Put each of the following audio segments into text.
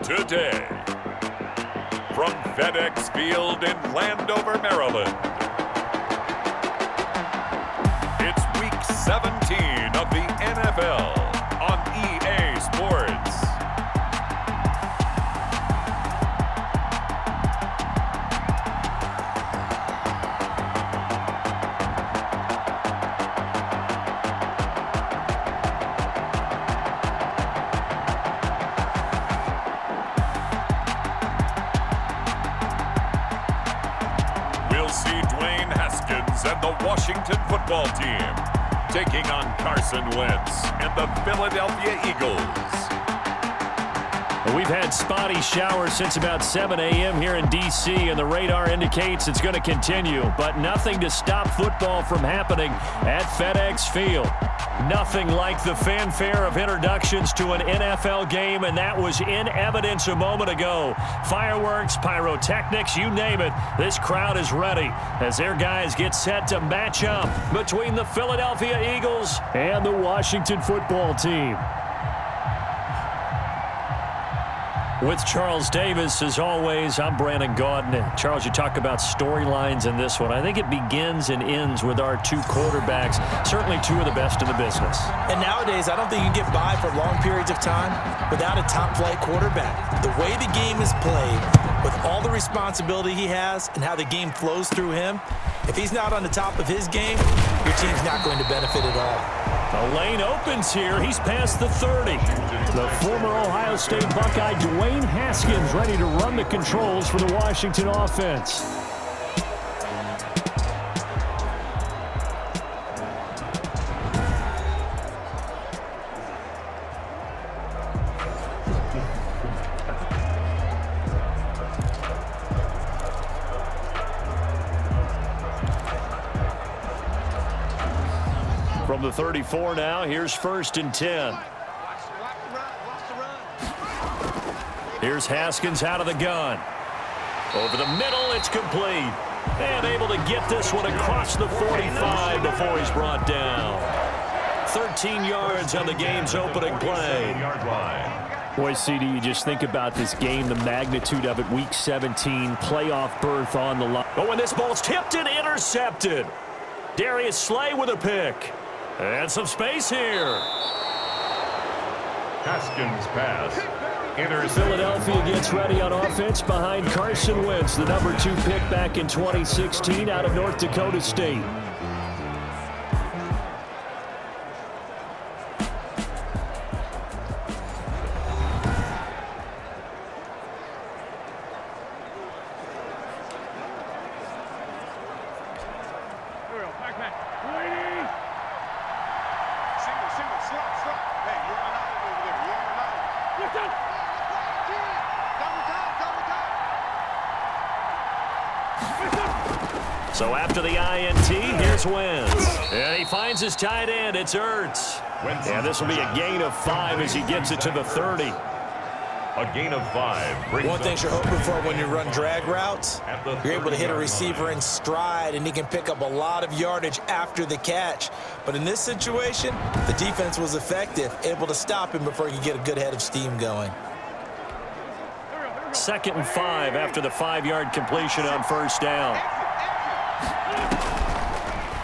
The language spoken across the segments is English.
today. From FedEx Field in Landover, Maryland, it's Week 17 of the NFL on EA Sports. And the Washington football team taking on Carson Wentz and the Philadelphia Eagles. We've had spotty showers since about 7 a.m. here in D.C., and the radar indicates it's going to continue, but nothing to stop football from happening at FedEx Field. Nothing like the fanfare of introductions to an NFL game, and that was in evidence a moment ago. Fireworks, pyrotechnics, you name it. This crowd is ready as their guys get set to match up between the Philadelphia Eagles and the Washington football team. With Charles Davis, as always, I'm Brandon Gaudin. Charles, you talk about storylines in this one. I think it begins and ends with our two quarterbacks, certainly two of the best in the business. And nowadays, I don't think you can get by for long periods of time without a top-flight quarterback. The way the game is played, with all the responsibility he has and how the game flows through him, if he's not on the top of his game, your team's not going to benefit at all. The lane opens here. He's past the 30. The former Ohio State Buckeye, Dwayne Haskins, ready to run the controls for the Washington offense. From the 34 now, here's 1st and 10. Here's Haskins out of the gun. Over the middle, it's complete. And able to get this one across the 45 before he's brought down. 13 yards on the game's opening play. Boy, CD, you just think about this game, the magnitude of it. Week 17, playoff berth on the line. Oh, and this ball's tipped and intercepted. Darius Slay with a pick. And some space here. Haskins pass. Philadelphia gets ready on offense behind Carson Wentz, the number 2 pick back in 2016 out of North Dakota State. So after the INT, here's Wentz. And he finds his tight end. It's Ertz. And this will be a gain of 5 as he gets it to the 30. A gain of 5. One thing you're hoping for when you run drag routes, you're able to hit a receiver in stride, and he can pick up a lot of yardage after the catch. But in this situation, the defense was effective, able to stop him before he could get a good head of steam going. 2nd and 5 after the 5-yard completion on 1st down.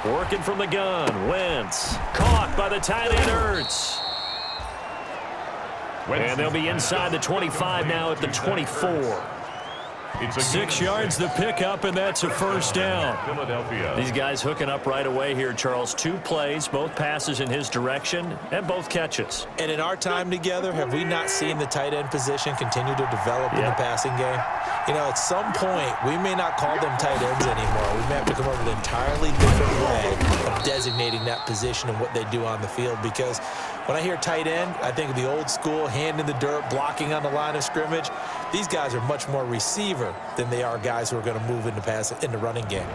Working from the gun, Wentz. Caught by the tight end, Ertz. And they'll be inside the 25 now at the 24. 6 yards the pickup, and that's a 1st down. Philadelphia. These guys hooking up right away here, Charles. 2 plays, both passes in his direction, and both catches. And in our time together, have we not seen the tight end position continue to develop in the passing game? You know, at some point, we may not call them tight ends anymore. We may have to come up with an entirely different way of designating that position and what they do on the field. Because when I hear tight end, I think of the old school, hand in the dirt, blocking on the line of scrimmage. These guys are much more receiver than they are guys who are going to move in the running game.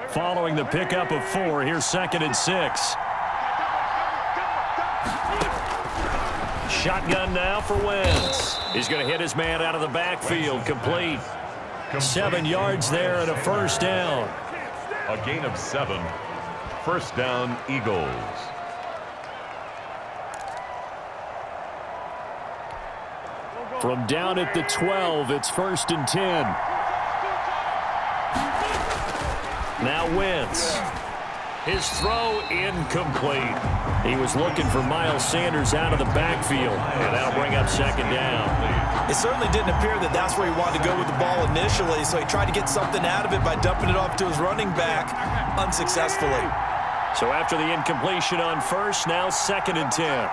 Following the pickup of 4, here's 2nd and 6. Shotgun now for Wentz. He's going to hit his man out of the backfield, complete. 7 yards there and a first down. A gain of 7. First down, Eagles. From down at the 12, it's 1st and 10. Now Wentz. His throw incomplete. He was looking for Miles Sanders out of the backfield, and that'll bring up 2nd down. It certainly didn't appear that that's where he wanted to go with the ball initially, so he tried to get something out of it by dumping it off to his running back unsuccessfully. So after the incompletion on first, now 2nd and 10.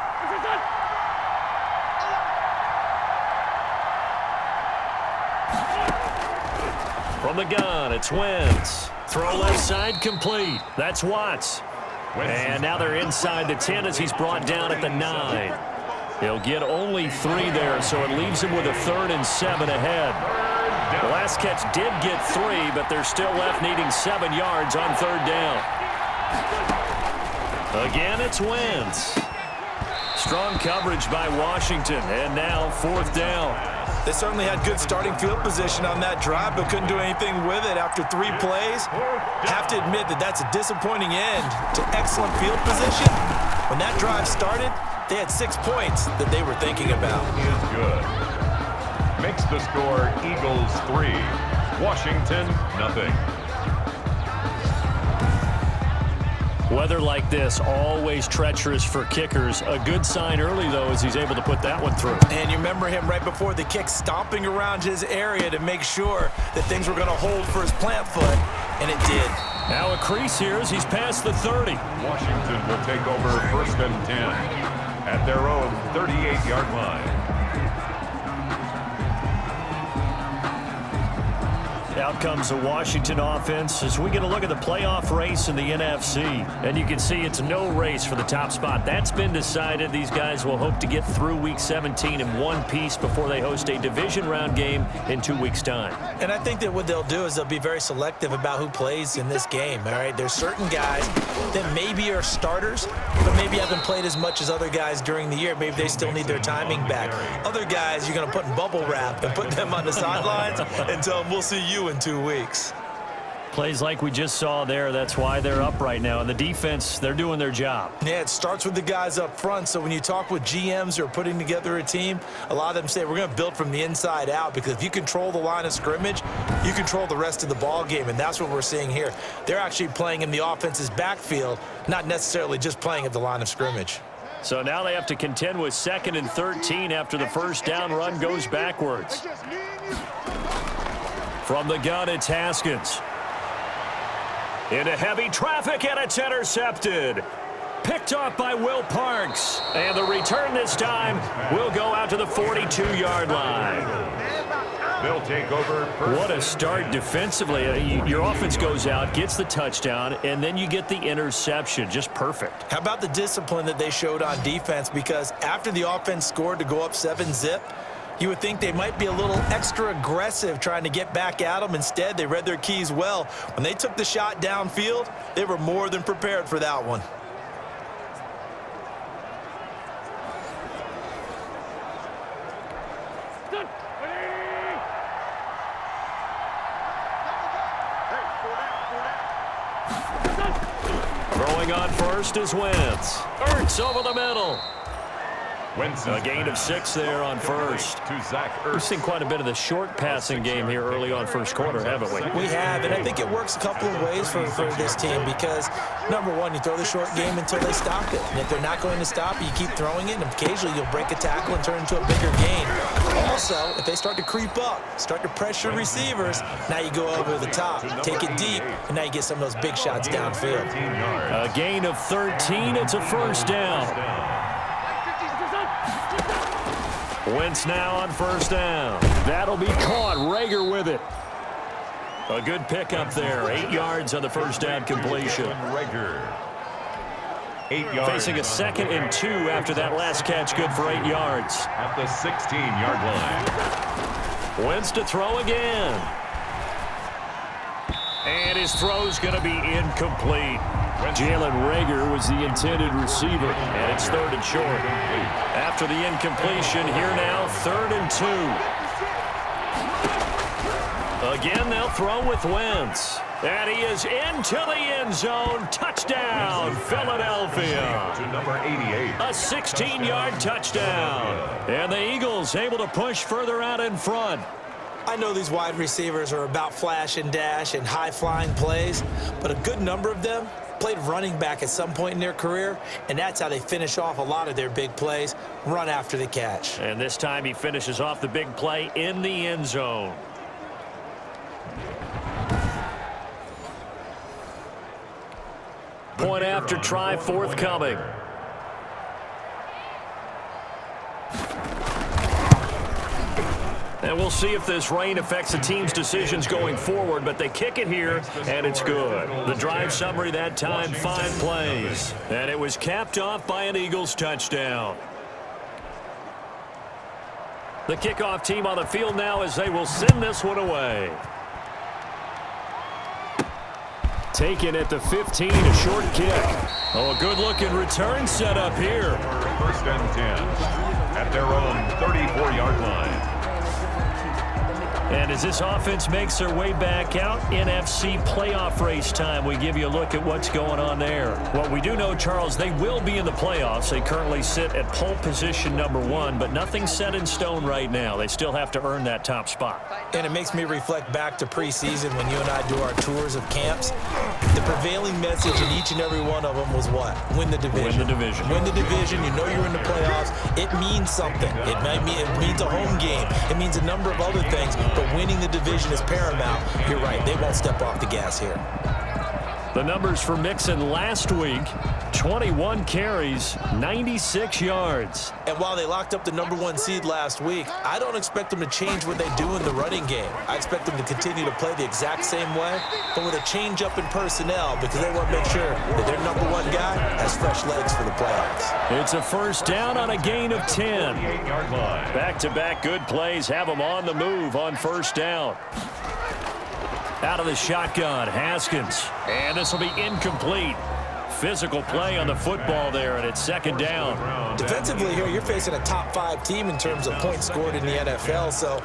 From the gun, it's Wentz. Throw left side complete. That's Watts. And now they're inside the 10 as he's brought down at the 9. He'll get only 3 there, so it leaves him with a 3rd and 7 ahead. The last catch did get 3, but they're still left needing 7 yards on 3rd down. Again, it's Wentz. Strong coverage by Washington, and now 4th down. They certainly had good starting field position on that drive, but couldn't do anything with it after 3 plays. Have to admit that that's a disappointing end to excellent field position. When that drive started, they had 6 points that they were thinking about. He is good. Makes the score Eagles 3, Washington nothing. Weather like this, always treacherous for kickers. A good sign early, though, as he's able to put that one through. And you remember him right before the kick stomping around his area to make sure that things were going to hold for his plant foot, and it did. Now a crease here as he's past the 30. Washington will take over 1st and 10 at their own 38-yard line. Out comes the Washington offense as we get a look at the playoff race in the NFC. And you can see it's no race for the top spot. That's been decided. These guys will hope to get through Week 17 in one piece before they host a division round game in 2 weeks' time. And I think that what they'll do is they'll be very selective about who plays in this game, all right? There's certain guys that maybe are starters, but maybe haven't played as much as other guys during the year. Maybe they still need their timing back. Other guys you're going to put in bubble wrap and put them on the sidelines and tell them we'll see you in 2 weeks. Plays like we just saw there, that's why they're up right now. And the defense, they're doing their job. Yeah, it starts with the guys up front. So when you talk with GMs who are putting together a team, a lot of them say we're going to build from the inside out, because if you control the line of scrimmage, you control the rest of the ball game, and that's what we're seeing here. They're actually playing in the offense's backfield, not necessarily just playing at the line of scrimmage. So now they have to contend with 2nd and 13 after the first down run goes backwards. From the gun, it's Haskins. Into heavy traffic, and it's intercepted. Picked off by Will Parks. And the return this time will go out to the 42-yard line. They'll take over. What a start defensively. Your offense goes out, gets the touchdown, and then you get the interception. Just perfect. How about the discipline that they showed on defense? Because after the offense scored to go up 7-zip, you would think they might be a little extra aggressive trying to get back at them. Instead, they read their keys well. When they took the shot downfield, they were more than prepared for that one. Throwing on first is Wentz. Ertz over the middle. A gain of 6 there on first. We've seen quite a bit of the short passing game here early on first quarter, haven't we? We have, and I think it works a couple of ways for this team because, number one, you throw the short game until they stop it. And if they're not going to stop it, you keep throwing it, and occasionally you'll break a tackle and turn into a bigger gain. Also, if they start to creep up, start to pressure receivers, now you go over the top, take it deep, and now you get some of those big shots downfield. A gain of 13, it's a first down. Wentz now on first down. That'll be caught. Rager with it. A good pickup there. 8 yards on the first down completion. Rager. 8 yards. Facing a 2nd and 2 after that last catch. Good for 8 yards. At the 16-yard line. Wentz to throw again. And his throw's going to be incomplete. Jalen Rager was the intended receiver, and it's 3rd and short. After the incompletion, here now, 3rd and 2. Again, they'll throw with Wentz. And he is into the end zone. Touchdown, Philadelphia. To number 88. A 16-yard touchdown. And the Eagles able to push further out in front. I know these wide receivers are about flash and dash and high-flying plays, but a good number of them played running back at some point in their career, and that's how they finish off a lot of their big plays, run after the catch. And this time he finishes off the big play in the end zone. Point after try forthcoming. And we'll see if this rain affects the team's decisions going forward, but they kick it here, and it's good. The drive summary that time, 5 plays. And it was capped off by an Eagles touchdown. The kickoff team on the field now as they will send this one away. Taken at the 15, a short kick. Oh, a good-looking return set up here. First and 10 at their own 34-yard line. And as this offense makes their way back out, NFC playoff race time, we give you a look at what's going on there. What we do know, Charles, they will be in the playoffs. They currently sit at pole position number 1, but nothing's set in stone right now. They still have to earn that top spot. And it makes me reflect back to preseason when you and I do our tours of camps. The prevailing message in each and every one of them was what? Win the division. Win the division. Win the division. You know you're in the playoffs. It means something. It means a home game. It means a number of other things. But winning the division is paramount. You're right. They won't step off the gas here. The numbers for Mixon last week, 21 carries, 96 yards. And while they locked up the number 1 seed last week, I don't expect them to change what they do in the running game. I expect them to continue to play the exact same way, but with a change up in personnel because they want to make sure that their number 1 guy has fresh legs for the playoffs. It's a first down on a gain of 10. Back-to-back good plays have them on the move on first down. Out of the shotgun, Haskins. And this will be incomplete. Physical play on the football there, and it's second down. Defensively here, you're facing a top 5 team in terms of points scored in the NFL. So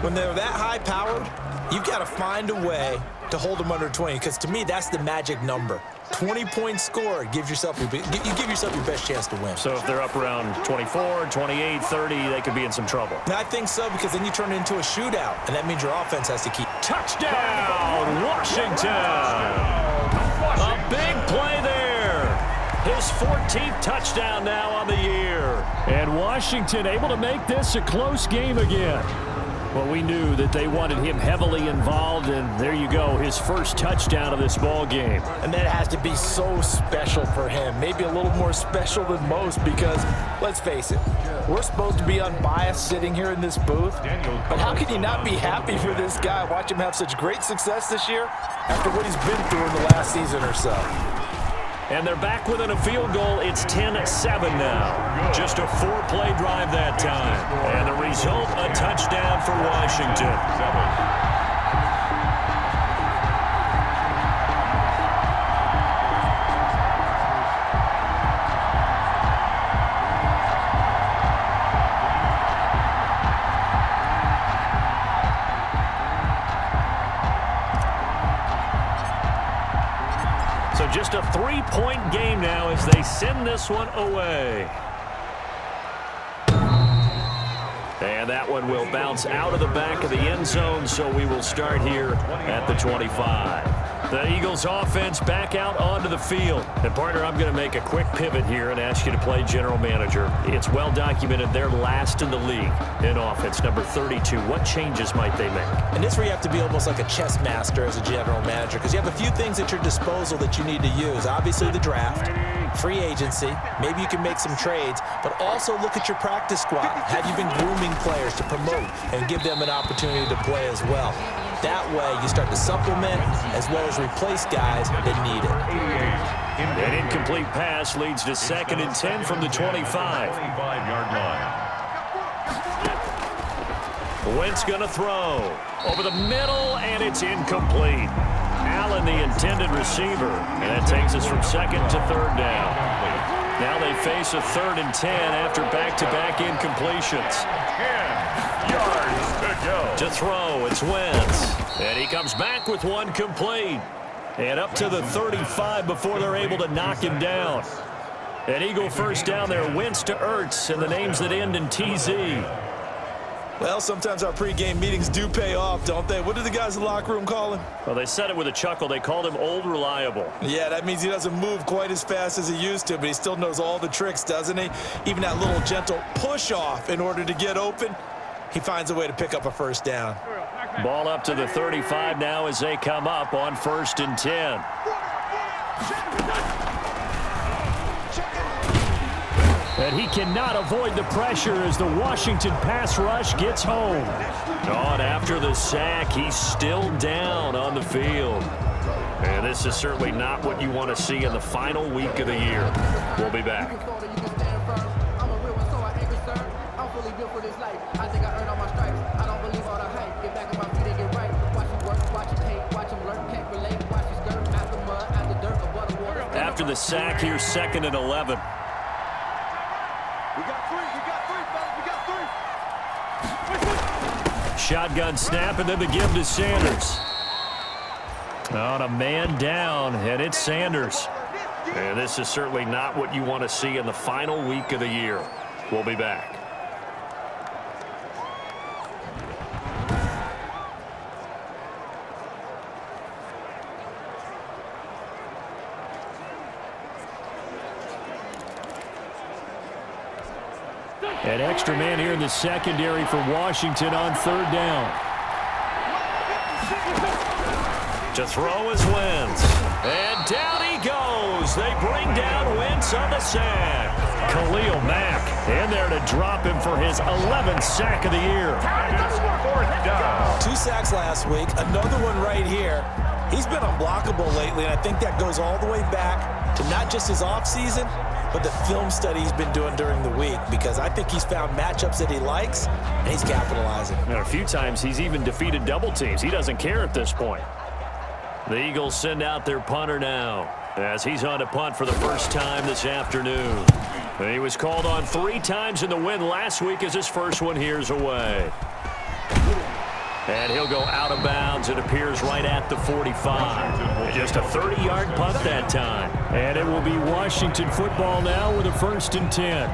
when they're that high-powered, you've got to find a way to hold them under 20, because to me, that's the magic number. 20 points scored, you give yourself your best chance to win. So if they're up around 24, 28, 30, they could be in some trouble. And I think so, because then you turn it into a shootout, and that means your offense has to keep. Touchdown, Washington! A big play there. His 14th touchdown now on the year. And Washington able to make this a close game again. Well, we knew that they wanted him heavily involved, and there you go, his first touchdown of this ball game. And that has to be so special for him, maybe a little more special than most, because let's face it, we're supposed to be unbiased sitting here in this booth, but how can you not be happy for this guy? Watch him have such great success this year after what he's been through in the last season or so. And they're back within a field goal. It's 10-7 now. Just a 4-play drive that time. And the result, a touchdown for Washington. Just a 3-point game now as they send this one away. And that one will bounce out of the back of the end zone, so we will start here at the 25. The Eagles offense back out onto the field. And, partner, I'm going to make a quick pivot here and ask you to play general manager. It's well documented they're last in the league in offense, number 32. What changes might they make? And this is where you have to be almost like a chess master as a general manager, because you have a few things at your disposal that you need to use. Obviously, the draft, free agency, maybe you can make some trades, but also look at your practice squad. Have you been grooming players to promote and give them an opportunity to play as well? That way, you start to supplement as well as replace guys that need it. An incomplete pass leads to 2nd and 10 from the 25. Wentz going to throw over the middle, and it's incomplete. Allen, the intended receiver, and that takes us from 2nd to 3rd down. Now they face a 3rd and 10 after back-to-back incompletions. 10 yards to To throw, it's Wentz. And he comes back with one complete. And up to the 35 before they're able to knock him down. An Eagle first down there, Wentz to Ertz, and the names that end in TZ. Well, sometimes our pregame meetings do pay off, don't they? What do the guys in the locker room call him? Well, they said it with a chuckle. They called him Old Reliable. Yeah, that means he doesn't move quite as fast as he used to, but he still knows all the tricks, doesn't he? Even that little gentle push-off in order to get open, he finds a way to pick up a first down. Ball up to the 35 now as they come up on 1st and 10. And he cannot avoid the pressure as the Washington pass rush gets home. On after the sack, he's still down on the field. And this is certainly not what you want to see in the final week of the year. We'll be back. After the sack, here's 2nd and 11. Shotgun snap, and then the give to Sanders. On a man down, and it's Sanders. And this is certainly not what you want to see in the final week of the year. We'll be back. An extra man here in the secondary for Washington on 3rd down. To throw is Wentz. And down he goes. They bring down Wentz on the sack. Khalil Mack in there to drop him for his 11th sack of the year. 4th down. 2 sacks last week, another one right here. He's been unblockable lately, and I think that goes all the way back to not just his offseason, but the film study he's been doing during the week, because I think he's found matchups that he likes, and he's capitalizing. And a few times he's even defeated double teams. He doesn't care at this point. The Eagles send out their punter now as he's on to punt for the first time this afternoon. And he was called on 3 times in the win last week as his first one here's away. And he'll go out of bounds. It appears right at the 45. And just a 30-yard punt that time. And it will be Washington football now with a 1st and 10.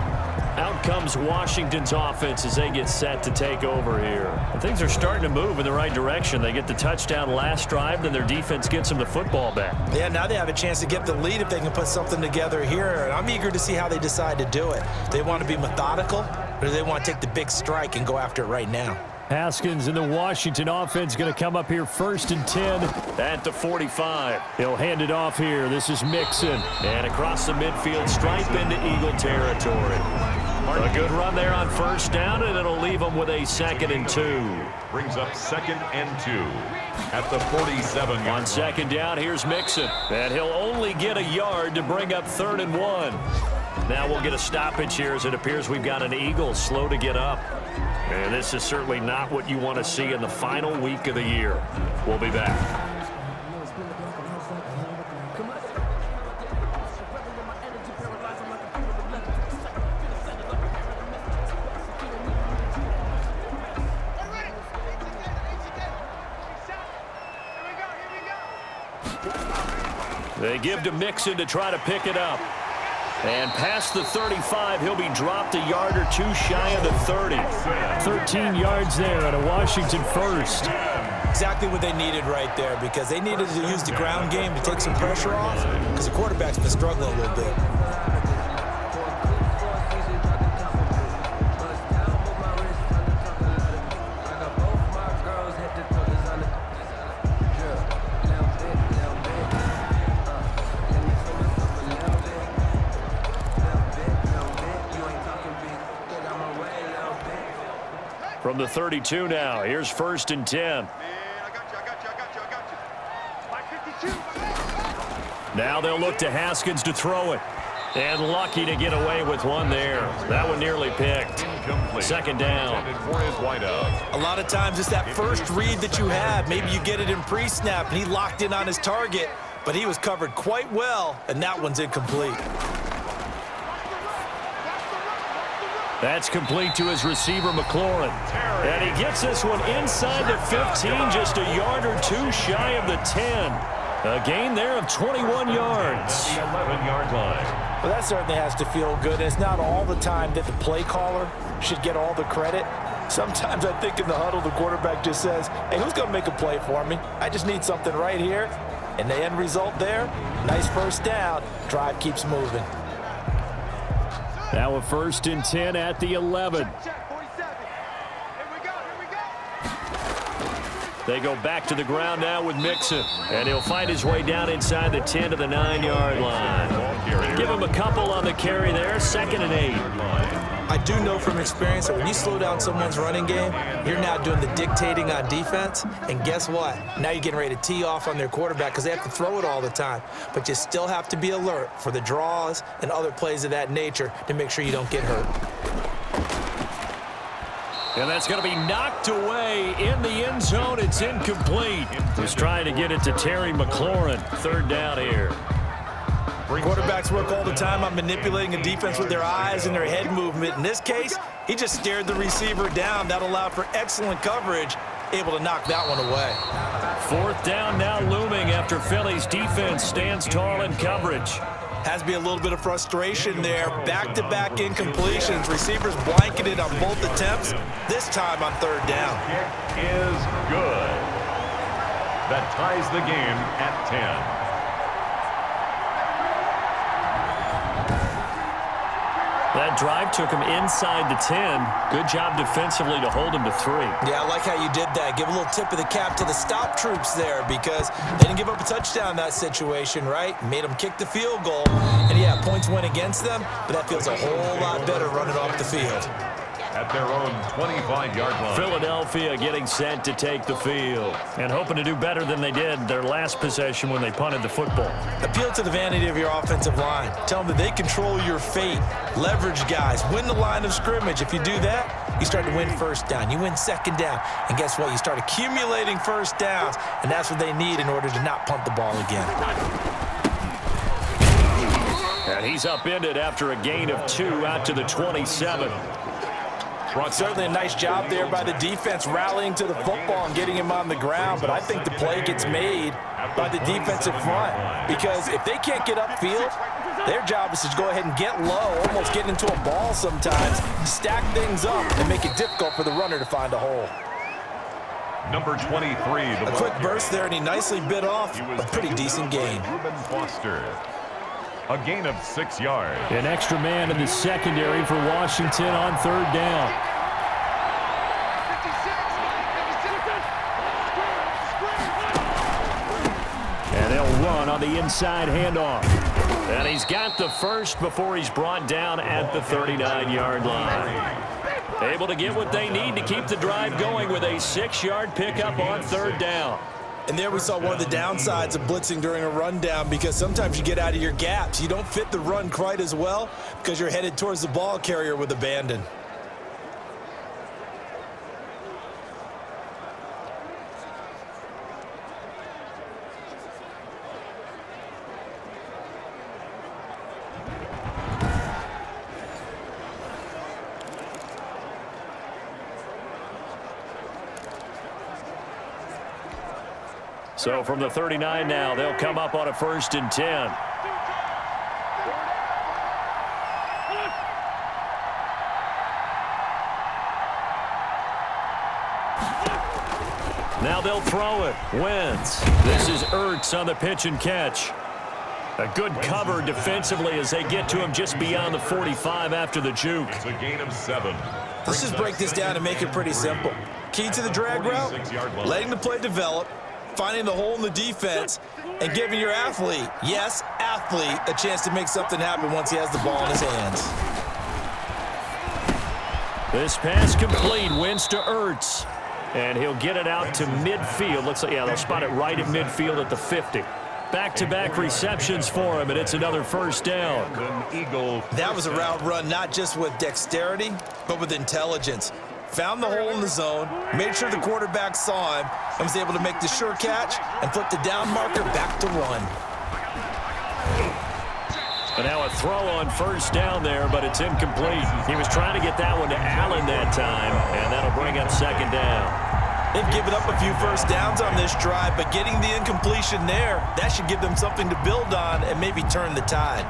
Out comes Washington's offense as they get set to take over here. And things are starting to move in the right direction. They get the touchdown last drive, then their defense gets them the football back. Yeah, now they have a chance to get the lead if they can put something together here. And I'm eager to see how they decide to do it. Do they want to be methodical, or do they want to take the big strike and go after it right now? Haskins and the Washington offense going to come up here 1st and 10 at the 45. He'll hand it off here. This is Mixon. And across the midfield stripe into Eagle territory. A good run there on 1st down, and it'll leave them with a 2nd and 2. Brings up 2nd and 2 at the 47. On 2nd down, here's Mixon. And he'll only get a yard to bring up 3rd and 1. Now we'll get a stoppage here as it appears we've got an Eagle slow to get up. And this is certainly not what you want to see in the final week of the year. We'll be back. They give to Mixon to try to pick it up. And past the 35, he'll be dropped a yard or 2 shy of the 30. 13 yards there at a Washington 1st. Exactly what they needed right there, because they needed to use the ground game to take some pressure off, because the quarterback's been struggling a little bit. From the 32 now, here's 1st and 10. Now they'll look to Haskins to throw it. And lucky to get away with one there. That one nearly picked. 2nd down. A lot of times it's that first read that you have. Maybe you get it in pre-snap, and he locked in on his target, but he was covered quite well, and that one's incomplete. That's complete to his receiver, McLaurin. And he gets this one inside the 15, just a yard or two shy of the 10. A gain there of 21 yards. The 11-yard line. Well, that certainly has to feel good. It's not all the time that the play caller should get all the credit. Sometimes I think in the huddle, the quarterback just says, hey, who's going to make a play for me? I just need something right here. And the end result there, nice first down. Drive keeps moving. Now a 1st and 10 at the 11. They go back to the ground now with Mixon. And he'll find his way down inside the 10 to the 9-yard line. Give him a couple on the carry there. 2nd and 8. I do know from experience that when you slow down someone's running game, you're now doing the dictating on defense. And guess what? Now you're getting ready to tee off on their quarterback because they have to throw it all the time. But you still have to be alert for the draws and other plays of that nature to make sure you don't get hurt. And that's going to be knocked away in the end zone. It's incomplete. He's trying to get it to Terry McLaurin. 3rd down here. Quarterbacks work all the time on manipulating a defense with their eyes and their head movement. In this case, he just stared the receiver down. That allowed for excellent coverage, able to knock that one away. 4th down now looming after Philly's defense stands tall in coverage. Has to be a little bit of frustration there. Back-to-back incompletions. Receivers blanketed on both attempts, this time on 3rd down. Kick is good. That ties the game at 10. That drive took him inside the 10. Good job defensively to hold him to 3. Yeah, I like how you did that. Give a little tip of the cap to the stop troops there because they didn't give up a touchdown in that situation, right? Made them kick the field goal. And, yeah, points went against them, but that feels a whole lot better running off the field. At their own 25-yard line. Philadelphia getting set to take the field and hoping to do better than they did their last possession when they punted the football. Appeal to the vanity of your offensive line. Tell them that they control your fate. Leverage guys. Win the line of scrimmage. If you do that, you start to win 1st down. You win 2nd down. And guess what? You start accumulating 1st downs, and that's what they need in order to not punt the ball again. And he's upended after a gain of 2 out to the 27. Certainly a nice job there by the defense rallying to the football and getting him on the ground, but I think the play gets made by the defensive front because if they can't get upfield, their job is to go ahead and get low, almost get into a ball sometimes, stack things up, and make it difficult for the runner to find a hole. Number 23. A quick burst there, and he nicely bit off a pretty decent gain. A gain of 6 yards. An extra man in the secondary for Washington on 3rd down. And they'll run on the inside handoff. And he's got the first before he's brought down at the 39-yard line. Able to get what they need to keep the drive going with a 6-yard pickup on 3rd down. And there we saw one of the downsides of blitzing during a rundown because sometimes you get out of your gaps. You don't fit the run quite as well because you're headed towards the ball carrier with abandon. So from the 39 now, they'll come up on a 1st and 10. Now they'll throw it. Wentz. This is Ertz on the pitch and catch. A good cover defensively as they get to him just beyond the 45 after the juke. It's a gain of 7. Let's just break this down and make it pretty simple. Key to the drag route, letting the play develop, finding the hole in the defense, and giving your athlete, yes, athlete, a chance to make something happen once he has the ball in his hands. This pass complete. Wentz to Ertz. And he'll get it out to midfield. Looks like, yeah, they'll spot it right at midfield at the 50. Back-to-back receptions for him, and it's another 1st down. That was a route run not just with dexterity, but with intelligence. Found the hole in the zone, made sure the quarterback saw him, and was able to make the sure catch and flip the down marker back to run. And now a throw on first down there, but it's incomplete. He was trying to get that one to Allen that time, and that'll bring up second down. They've given up a few first downs on this drive, but getting the incompletion there, that should give them something to build on and maybe turn the tide.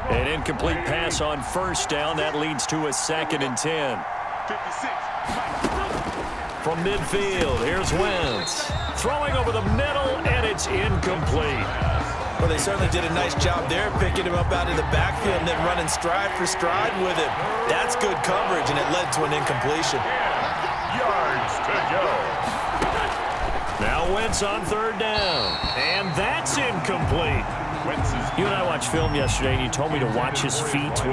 An incomplete pass on first down. That leads to a 2nd and 10. From midfield, here's Wentz. Throwing over the middle, and it's incomplete. Well, they certainly did a nice job there, picking him up out of the backfield and then running stride for stride with him. That's good coverage, and it led to an incompletion. Yards to go. Now Wentz on 3rd down, and that's incomplete. You and I watched film yesterday, and you told me to watch his feet. For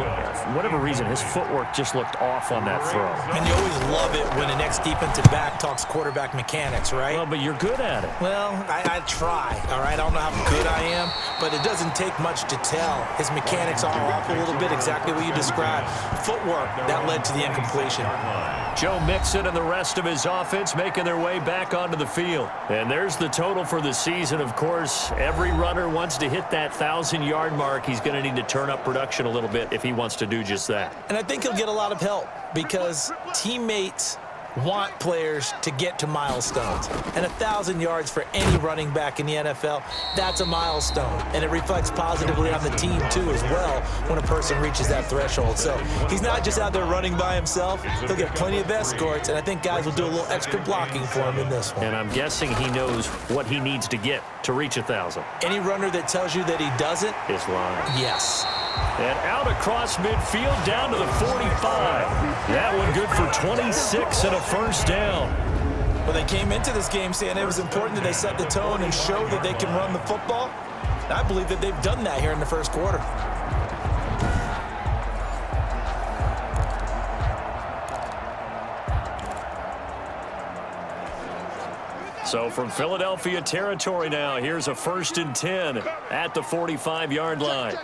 whatever reason, his footwork just looked off on that throw. And you always love it when an ex-defensive back talks quarterback mechanics, right? Well, but you're good at it. Well, I try, all right? I don't know how good I am, but it doesn't take much to tell. His mechanics are off a little bit, exactly what you described. Footwork, that led to the incompletion. Joe Mixon and the rest of his offense making their way back onto the field. And there's the total for the season. Of course, every runner wants to hit that 1,000-yard mark. He's going to need to turn up production a little bit if he wants to do just that. And I think he'll get a lot of help because teammates want players to get to milestones. And 1,000 yards for any running back in the NFL, that's a milestone. And it reflects positively on the team, too, as well, when a person reaches that threshold. So he's not just out there running by himself. He'll get plenty of escorts, and I think guys will do a little extra blocking for him in this one. And I'm guessing he knows what he needs to get to reach 1,000. Any runner that tells you that he doesn't is lying. Yes. And out across midfield down to the 45. That one good for 26 and a first down. Well, they came into this game saying it was important that they set the tone and show that they can run the football. And I believe that they've done that here in the first quarter. So from Philadelphia territory now, here's a 1st and 10 at the 45-yard line.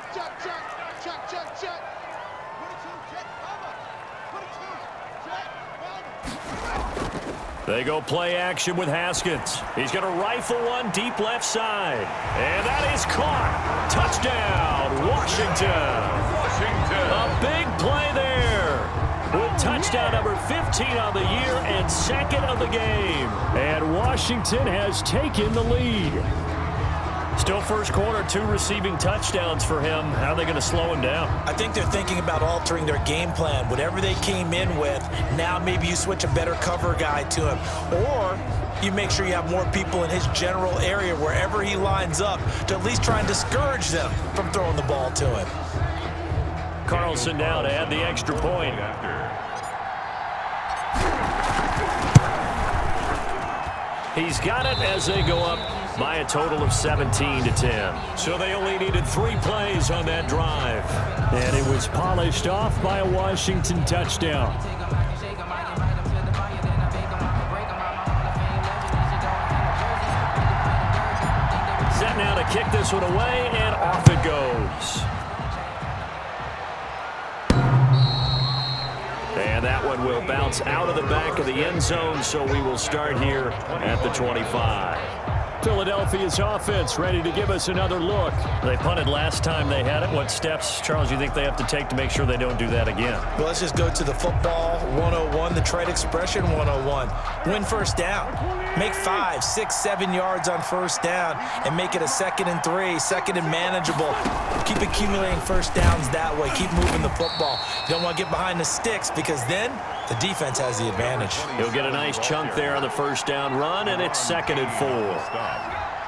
They go play action with Haskins. He's going to rifle one deep left side. And that is caught. Touchdown, Washington. A big play there. With touchdown number 15 on the year and 2nd of the game. And Washington has taken the lead. Still first quarter, 2 receiving touchdowns for him. How are they going to slow him down? I think they're thinking about altering their game plan. Whatever they came in with, now maybe you switch a better cover guy to him. Or you make sure you have more people in his general area wherever he lines up to at least try and discourage them from throwing the ball to him. Carlson now to add the extra point. He's got it as they go up by a total of 17-10. So they only needed 3 plays on that drive. And it was polished off by a Washington touchdown. Set now to kick this one away, and off it goes. And that one will bounce out of the back of the end zone, so we will start here at the 25. Philadelphia's offense ready to give us another look. They punted last time they had it. What steps, Charles, you think they have to take to make sure they don't do that again? Well, let's just go to the football 101, the trade expression 101. Win first down. Make 5, 6, 7 yards on first down and make it a 2nd and 3, 2nd and manageable. Keep accumulating first downs that way. Keep moving the football. You don't want to get behind the sticks because then the defense has the advantage. He'll get a nice chunk there on the first down run, and it's 2nd and 4.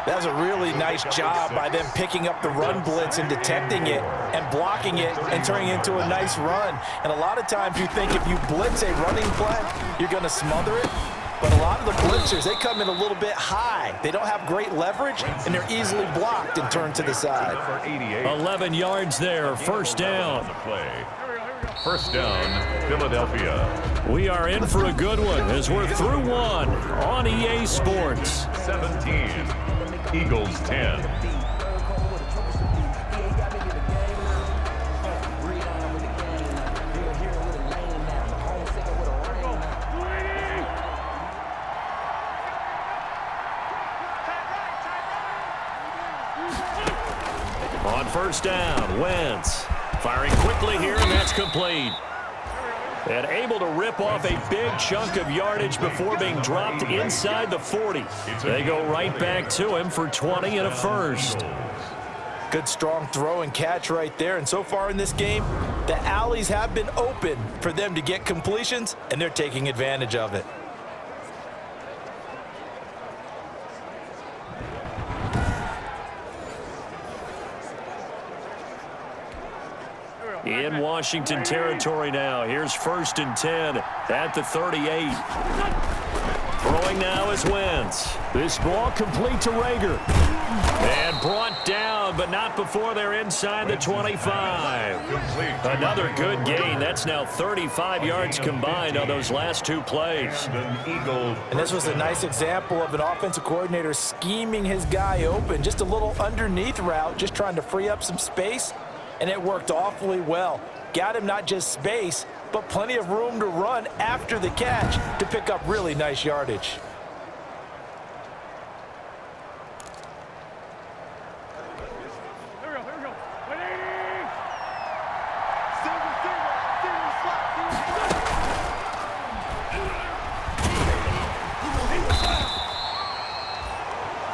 That was a really nice job by them picking up the run blitz and detecting it and blocking it and turning it into a nice run. And a lot of times you think if you blitz a running play, you're going to smother it. But a lot of the blitzers, they come in a little bit high. They don't have great leverage, and they're easily blocked and turned to the side. 11 yards there, first down. First down, Philadelphia. We are in for a good one as we're through one on EA Sports. 17, Eagles 10. first down. Wentz firing quickly here, and that's complete. And able to rip off a big chunk of yardage before being dropped inside the 40. They go right back to him for 20 and a first. Good strong throw and catch right there. And so far in this game, the alleys have been open for them to get completions, and they're taking advantage of it. In Washington territory now. Here's 1st and 10 at the 38. Throwing now is Wentz. This ball complete to Rager. And brought down, but not before they're inside the 25. Another good gain. That's now 35 yards combined on those last two plays. And this was a nice example of an offensive coordinator scheming his guy open. Just a little underneath route, just trying to free up some space. And it worked awfully well. Got him not just space, but plenty of room to run after the catch to pick up really nice yardage.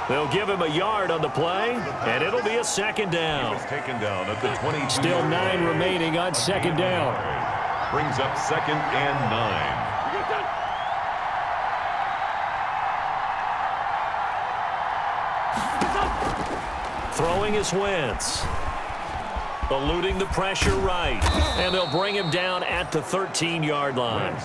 They'll give him a yard on the play, and it'll be a 2nd down. Taken down at the 22. Still 9 remaining on 2nd down. Brings up 2nd and 9. Throwing is Wentz. Eluding the pressure right. And they'll bring him down at the 13-yard line.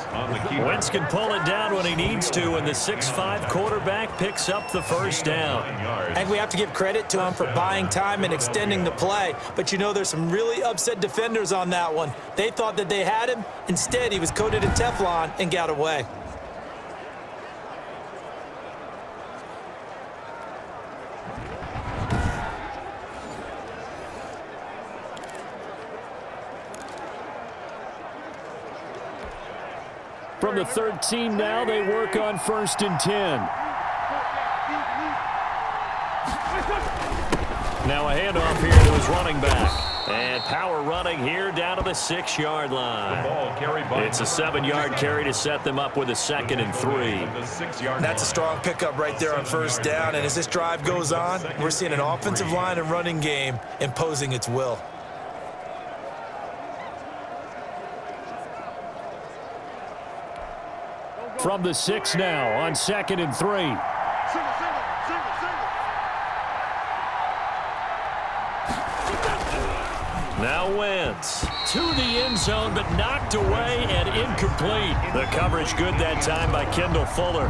Wentz can pull it down when he needs to, and the 6'5" quarterback picks up the first down. I think we have to give credit to him for buying time and extending the play. But, you know, there's some really upset defenders on that one. They thought that they had him. Instead, he was coated in Teflon and got away. From the 13 now, they work on 1st and 10. Now a handoff here to his running back. And power running here down to the 6-yard line. It's a 7-yard carry to set them up with a 2nd and 3. That's a strong pickup right there on 1st down. And as this drive goes on, we're seeing an offensive line and running game imposing its will. From the 6 now on 2nd and 3. Now Wentz to the end zone, but knocked away and incomplete. The coverage good that time by Kendall Fuller.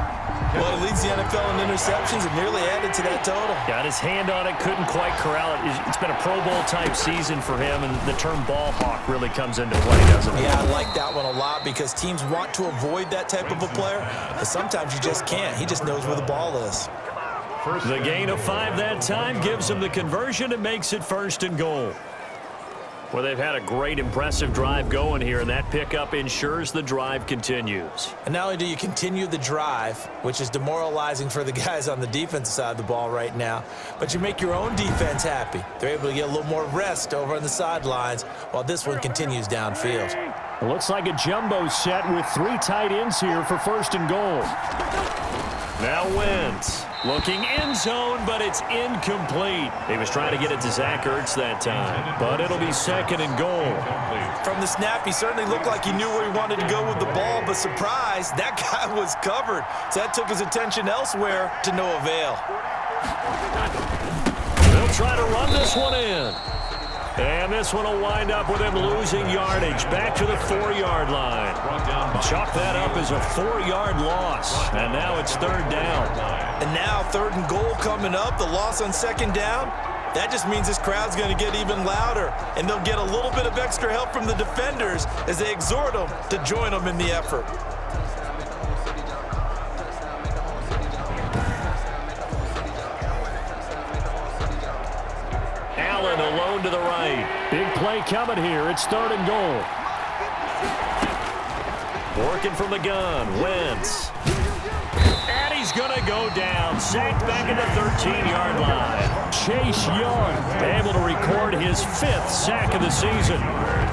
Well, he leads the NFL in interceptions and nearly added to that total. Got his hand on it, couldn't quite corral it. It's been a Pro Bowl type season for him, and the term ball hawk really comes into play, doesn't it? Yeah, I like that one a lot because teams want to avoid that type of a player, but sometimes you just can't. He just knows where the ball is. The gain of 5 that time gives him the conversion and makes it 1st and goal. Well, they've had a great, impressive drive going here, and that pickup ensures the drive continues. And not only do you continue the drive, which is demoralizing for the guys on the defensive side of the ball right now, but you make your own defense happy. They're able to get a little more rest over on the sidelines while this one continues downfield. It looks like a jumbo set with 3 tight ends here for 1st and goal. Now Wentz looking end zone, but it's incomplete. He was trying to get it to Zach Ertz that time, but it'll be 2nd and goal. From the snap, he certainly looked like he knew where he wanted to go with the ball, but surprise, that guy was covered. So that took his attention elsewhere to no avail. They'll try to run this one in. And this one will wind up with him losing yardage back to the 4-yard line. Chalk that up as a 4-yard loss. And now it's 3rd down. And now 3rd and goal coming up. The loss on 2nd down. That just means this crowd's going to get even louder. And they'll get a little bit of extra help from the defenders as they exhort them to join them in the effort. Allen alone to the right. Big play coming here. It's 3rd and goal. Working from the gun. Wentz. And he's going to go down. Sacked back at the 13-yard line. Chase Young able to record his 5th sack of the season.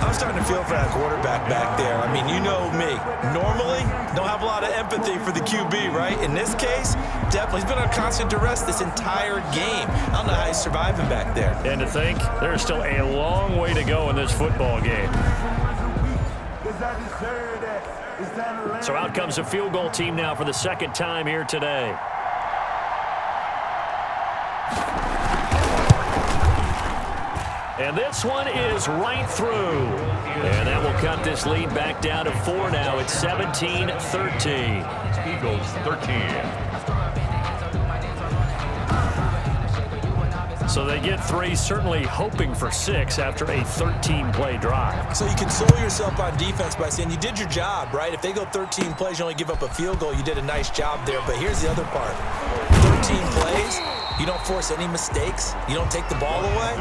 I'm starting to feel for that quarterback back there. I mean, you know me. Normally, don't have a lot of empathy for the QB, right? In this case, definitely. He's been on constant duress this entire game. I don't know how he's surviving back there. And to think, there's still a long way to go in this football game. So out comes a field goal team now for the 2nd time here today. And this one is right through. And that will cut this lead back down to 4 now. It's 17-13. Eagles 13. So they get 3, certainly hoping for 6 after a 13-play drive. So you console yourself on defense by saying you did your job, right? If they go 13 plays, you only give up a field goal, you did a nice job there. But here's the other part. 13 plays, you don't force any mistakes, you don't take the ball away.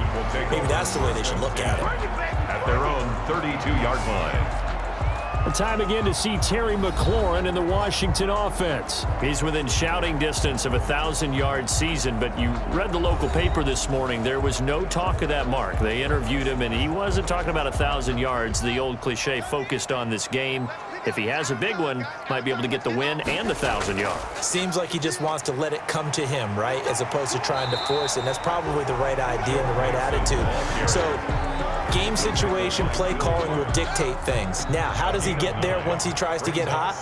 Maybe that's the way they should look at it. At their own 32-yard line. Time again to see Terry McLaurin in the Washington offense. He's within shouting distance of a 1,000-yard season, but you read the local paper this morning. There was no talk of that mark. They interviewed him, and he wasn't talking about 1,000 yards. The old cliche focused on this game. If he has a big one, might be able to get the win and the 1,000 yards. Seems like he just wants to let it come to him, right, as opposed to trying to force it. And that's probably the right idea and the right attitude. So game situation, play calling will dictate things. Now, how does he get there once he tries to get hot?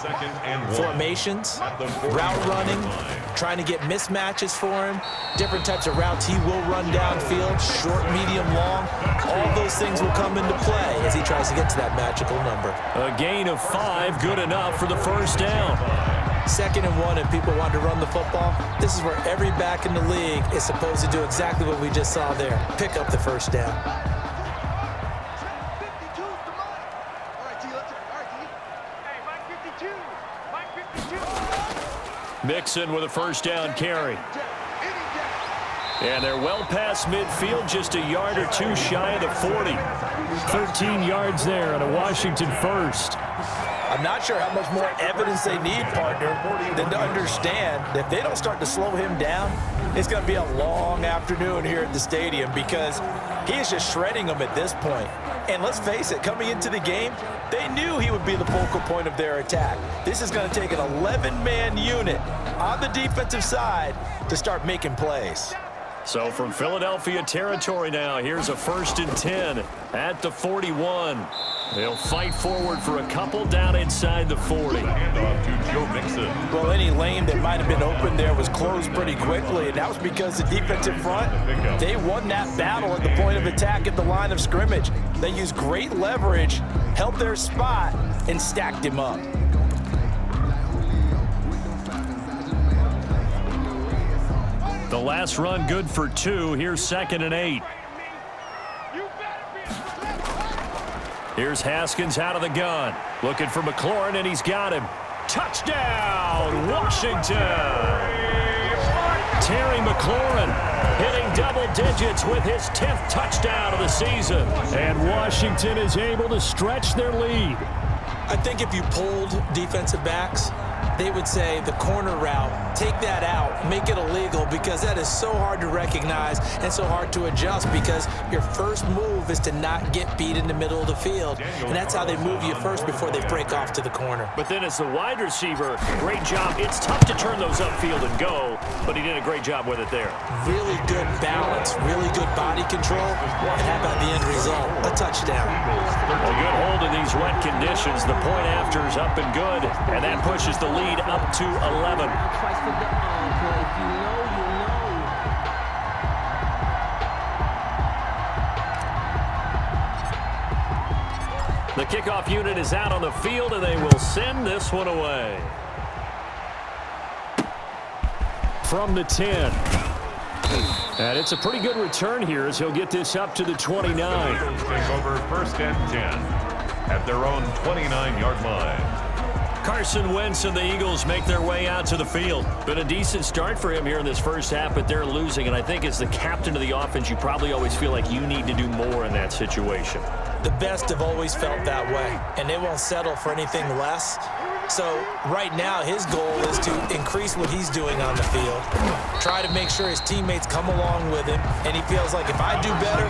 Formations, route running, trying to get mismatches for him, different types of routes he will run downfield, short, medium, long. All those things will come into play as he tries to get to that magical number. A gain of 5, good enough for the 1st down. 2nd and 1, and people want to run the football. This is where every back in the league is supposed to do exactly what we just saw there. Pick up the 1st down. Mixon with a 1st down carry. And they're well past midfield, just a yard or 2 shy of the 40. 13 yards there on a Washington 1st. I'm not sure how much more evidence they need, partner, than to understand that if they don't start to slow him down, it's going to be a long afternoon here at the stadium because he is just shredding them at this point. And let's face it, coming into the game, they knew he would be the focal point of their attack. This is going to take an 11-man unit on the defensive side to start making plays. So from Philadelphia territory now, here's a 1st and 10 at the 41. They'll fight forward for a couple down inside the 40. Handoff to Joe Mixon. Well, any lane that might have been open there was closed pretty quickly, and that was because the defensive front, they won that battle at the point of attack at the line of scrimmage. They used great leverage, held their spot, and stacked him up. The last run good for 2. Here's 2nd and 8. Here's Haskins out of the gun. Looking for McLaurin, and he's got him. Touchdown, Washington! Terry McLaurin hitting double digits with his 10th touchdown of the season. And Washington is able to stretch their lead. I think if you pulled defensive backs, they would say the corner route, take that out, make it illegal, because that is so hard to recognize and so hard to adjust because your first move is to not get beat in the middle of the field. And that's how they move you first before they break off to the corner. But then as the wide receiver, great job. It's tough to turn those upfield and go, but he did a great job with it there. Really good balance, really good body control. And how about the end result? A touchdown. A good hold in these wet conditions. The point after is up and good, and that pushes the lead up to 11. The kickoff unit is out on the field, and they will send this one away. From the 10. And it's a pretty good return here as he'll get this up to the 29. Take over 1st and 10 at their own 29-yard line. Carson Wentz and the Eagles make their way out to the field. Been a decent start for him here in this first half, but they're losing. And I think as the captain of the offense, you probably always feel like you need to do more in that situation. The best have always felt that way, and they won't settle for anything less. So right now, his goal is to increase what he's doing on the field, try to make sure his teammates come along with him, and he feels like if I do better,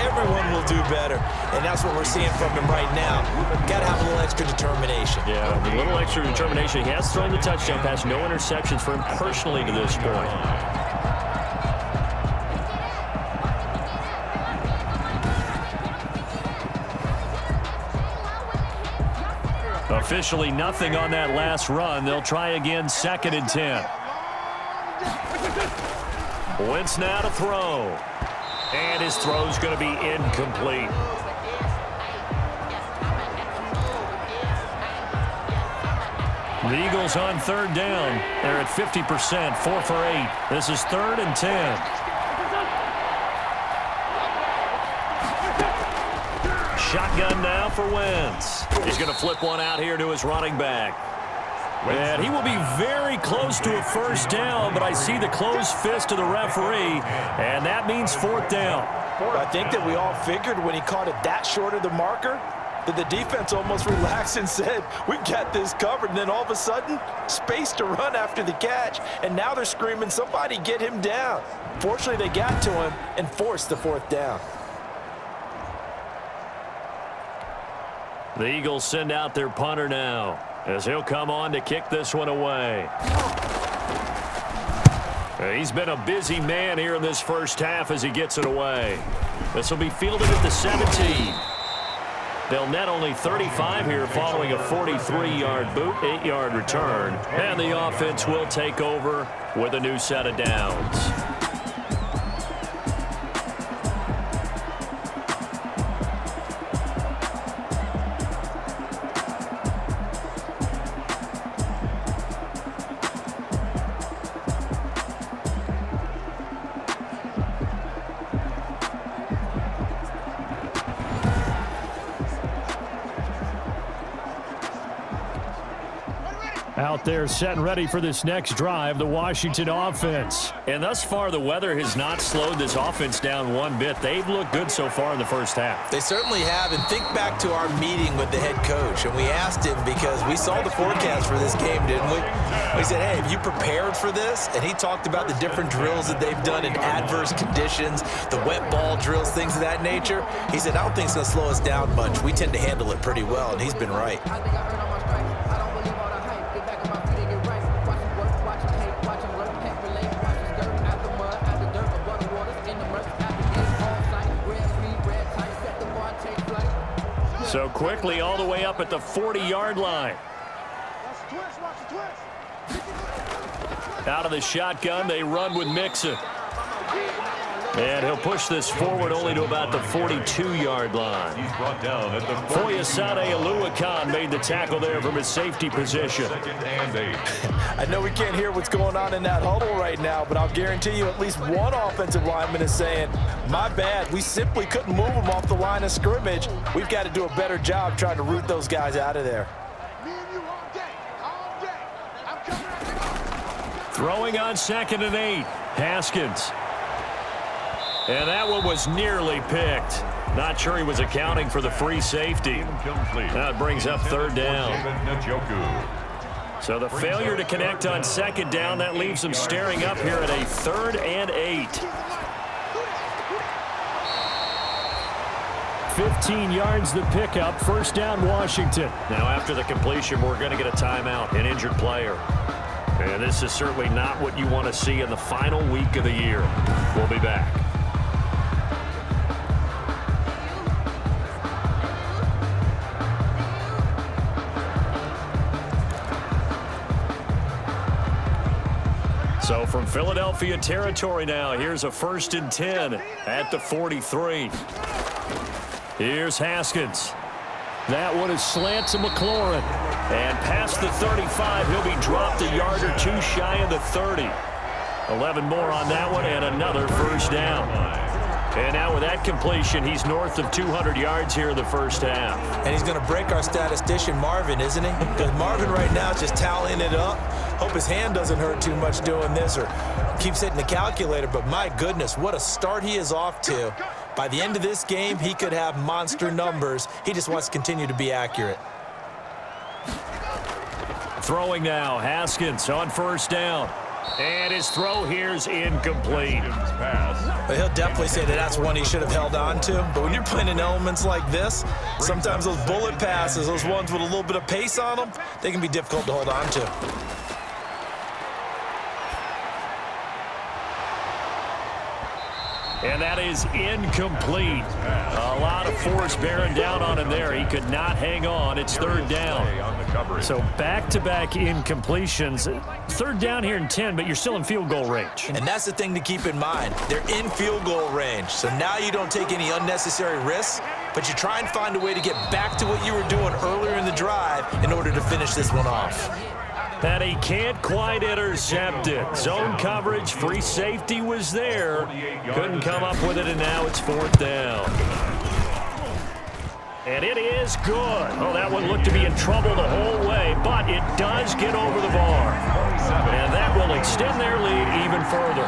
everyone will do better. And that's what we're seeing from him right now. Got to have a little extra determination. Yeah, a little extra determination. He has thrown the touchdown pass, no interceptions for him personally to this point. Officially nothing on that last run. They'll try again, 2nd and 10. Wentz now to throw. And his throw's going to be incomplete. The Eagles on 3rd down. They're at 50%, 4 for 8. This is 3rd and 10. Shotgun now for Wentz. He's going to flip one out here to his running back. And he will be very close to a 1st down, but I see the closed fist of the referee, and that means 4th down. I think that we all figured when he caught it that short of the marker that the defense almost relaxed and said, we've got this covered. And then all of a sudden, space to run after the catch, and now they're screaming, somebody get him down. Fortunately, they got to him and forced the 4th down. The Eagles send out their punter now as he'll come on to kick this one away. He's been a busy man here in this first half as he gets it away. This will be fielded at the 17. They'll net only 35 here following a 43-yard boot, 8-yard return. And the offense will take over with a new set of downs. Out there set and ready for this next drive, the Washington offense. And thus far, the weather has not slowed this offense down one bit. They've looked good so far in the first half. They certainly have. And think back to our meeting with the head coach. And we asked him because we saw the forecast for this game, didn't we? We said, hey, have you prepared for this? And he talked about the different drills that they've done in adverse conditions, the wet ball drills, things of that nature. He said, I don't think it's going to slow us down much. We tend to handle it pretty well, and he's been right. So quickly all the way up at the 40-yard line. Out of the shotgun, they run with Mixon. And he'll push this forward only to about the 42-yard line. He's brought down at the Foyesade Oluwakan made the tackle there from his safety position. 2nd and 8. I know we can't hear what's going on in that huddle right now, but I'll guarantee you at least one offensive lineman is saying, my bad, we simply couldn't move them off the line of scrimmage. We've got to do a better job trying to root those guys out of there. Throwing on 2nd and 8, Haskins. And that one was nearly picked. Not sure he was accounting for the free safety. Now it brings up 3rd down. So the failure to connect on 2nd down, that leaves them staring up here at a 3rd and 8. 15 yards the pickup, 1st down Washington. Now after the completion, we're going to get a timeout, an injured player. And this is certainly not what you want to see in the final week of the year. We'll be back. So from Philadelphia territory now, here's a 1st and 10 at the 43. Here's Haskins. That one is slant to McLaurin. And past the 35, he'll be dropped a yard or two shy of the 30. 11 more on that one and another 1st down. And now with that completion, he's north of 200 yards here in the first half. And he's going to break our statistician, Marvin, isn't he? Because Marvin right now is just tallying it up. Hope his hand doesn't hurt too much doing this or keeps hitting the calculator. But my goodness, what a start he is off to. By the end of this game, he could have monster numbers. He just wants to continue to be accurate. Throwing now, Haskins on first down. And his throw here's incomplete. But he'll definitely say that that's one he should have held on to. But when you're playing in elements like this, sometimes those bullet passes, those ones with a little bit of pace on them, they can be difficult to hold on to. And that is incomplete. A lot of force bearing down on him there. He could not hang on. It's third down. So back-to-back incompletions. Third down here in 10, but you're still in field goal range. And that's the thing to keep in mind. They're in field goal range. So now you don't take any unnecessary risks, but you try and find a way to get back to what you were doing earlier in the drive in order to finish this one off. And he can't quite intercept it. Zone coverage, free safety was there. Couldn't come up with it, and now it's fourth down. And it is good. Oh, that one looked to be in trouble the whole way, but it does get over the bar. And that will extend their lead even further.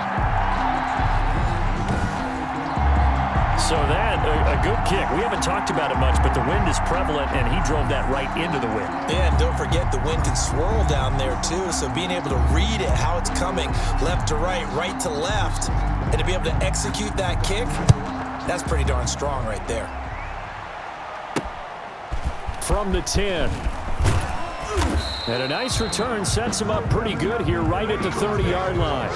So that, a good kick. We haven't talked about it much, but the wind is prevalent, and he drove that right into the wind. Yeah, and don't forget the wind can swirl down there, too, so being able to read it, how it's coming, left to right, right to left, and to be able to execute that kick, that's pretty darn strong right there. From the 10. And a nice return sets him up pretty good here right at the 30-yard line.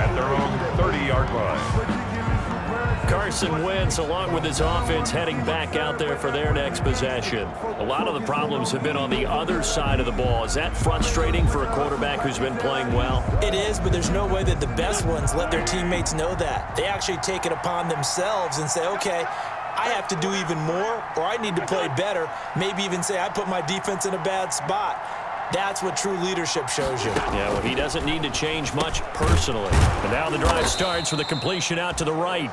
At their own 30-yard line. Carson Wentz, along with his offense, heading back out there for their next possession. A lot of the problems have been on the other side of the ball. Is that frustrating for a quarterback who's been playing well? It is, but there's no way that the best ones let their teammates know that. They actually take it upon themselves and say, okay, I have to do even more, or I need to play better. Maybe even say I put my defense in a bad spot. That's what true leadership shows you. Yeah, well, he doesn't need to change much personally. And now the drive starts with a completion out to the right.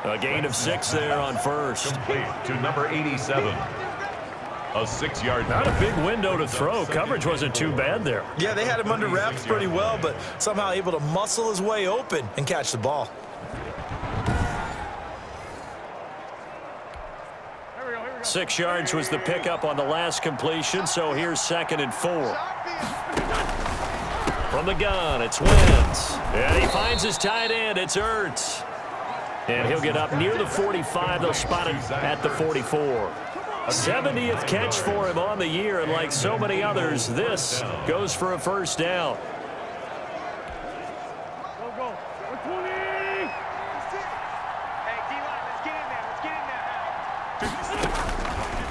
A gain of 6 there on first. Complete to number 87. A 6-yard. Not a big window to throw. Coverage wasn't too bad there. Yeah, they had him under wraps pretty well, but somehow able to muscle his way open and catch the ball. 6 yards was the pickup on the last completion, so here's 2nd and 4. From the gun, it's Wentz. And he finds his tight end. It's Ertz. And he'll get up near the 45. They'll spot it at the 44. 70th catch for him on the year, and like so many others, this goes for a first down.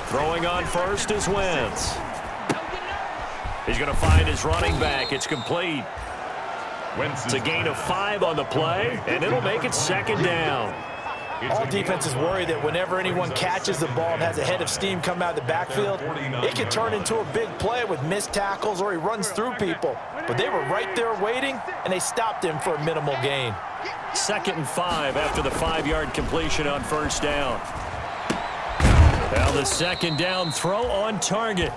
Throwing on first is Wentz. He's going to find his running back. It's complete. It's a gain of 5 on the play, and it'll make it 2nd down. All defenses worry that whenever anyone catches the ball and has a head of steam come out of the backfield, it can turn into a big play with missed tackles or he runs through people. But they were right there waiting, and they stopped him for a minimal gain. 2nd and 5 after the 5-yard completion on first down. Now the 2nd down throw on target.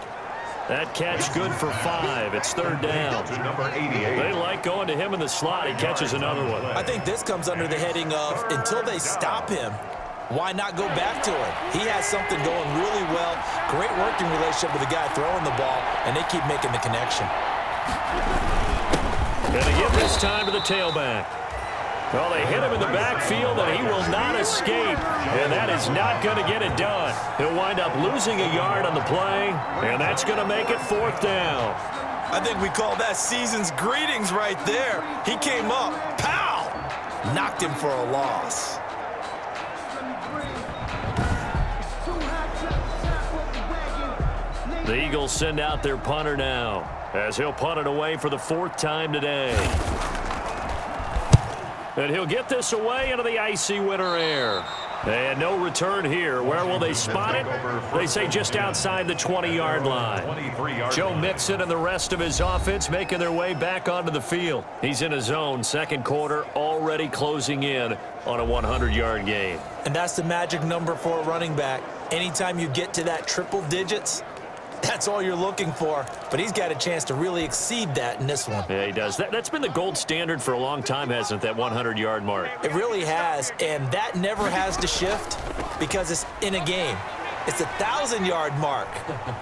That catch good for 5. It's 3rd down. They like going to him in the slot. He catches another one. I think this comes under the heading of until they stop him, why not go back to him? He has something going really well. Great working relationship with the guy throwing the ball, and they keep making the connection. Going to give this time to the tailback. Well, they hit him in the backfield, and he will not escape. And that is not going to get it done. He'll wind up losing a yard on the play, and that's going to make it 4th down. I think we call that season's greetings right there. He came up, pow! Knocked him for a loss. The Eagles send out their punter now, as he'll punt it away for the 4th time today. And he'll get this away into the icy winter air. And no return here. Where will they spot it? They say just outside the 20-yard line. Joe Mixon and the rest of his offense making their way back onto the field. He's in his zone, 2nd quarter, already closing in on a 100-yard game. And that's the magic number for a running back. Anytime you get to that triple digits, that's all you're looking for. But he's got a chance to really exceed that in this one. Yeah, he does. That's been the gold standard for a long time, hasn't it, that 100-yard mark? It really has, and that never has to shift because it's in a game. It's the 1,000-yard mark.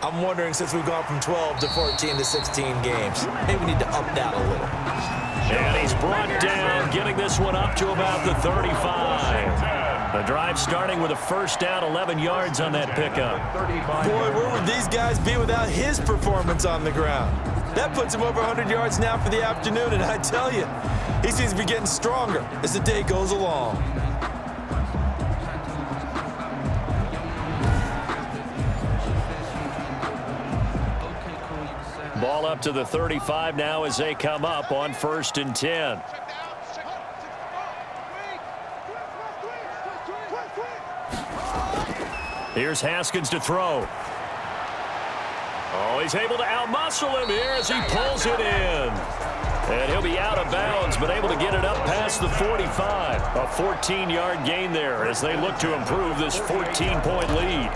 I'm wondering, since we've gone from 12 to 14 to 16 games, maybe we need to up that a little. And he's brought down, getting this one up to about the 35. The drive starting with a first down, 11 yards on that pickup. Boy, where would these guys be without his performance on the ground? That puts him over 100 yards now for the afternoon, and I tell you, he seems to be getting stronger as the day goes along. Ball up to the 35 now as they come up on 1st and 10. Here's Haskins to throw. Oh, he's able to outmuscle him here as he pulls it in. And he'll be out of bounds, but able to get it up past the 45. A 14-yard gain there as they look to improve this 14-point lead.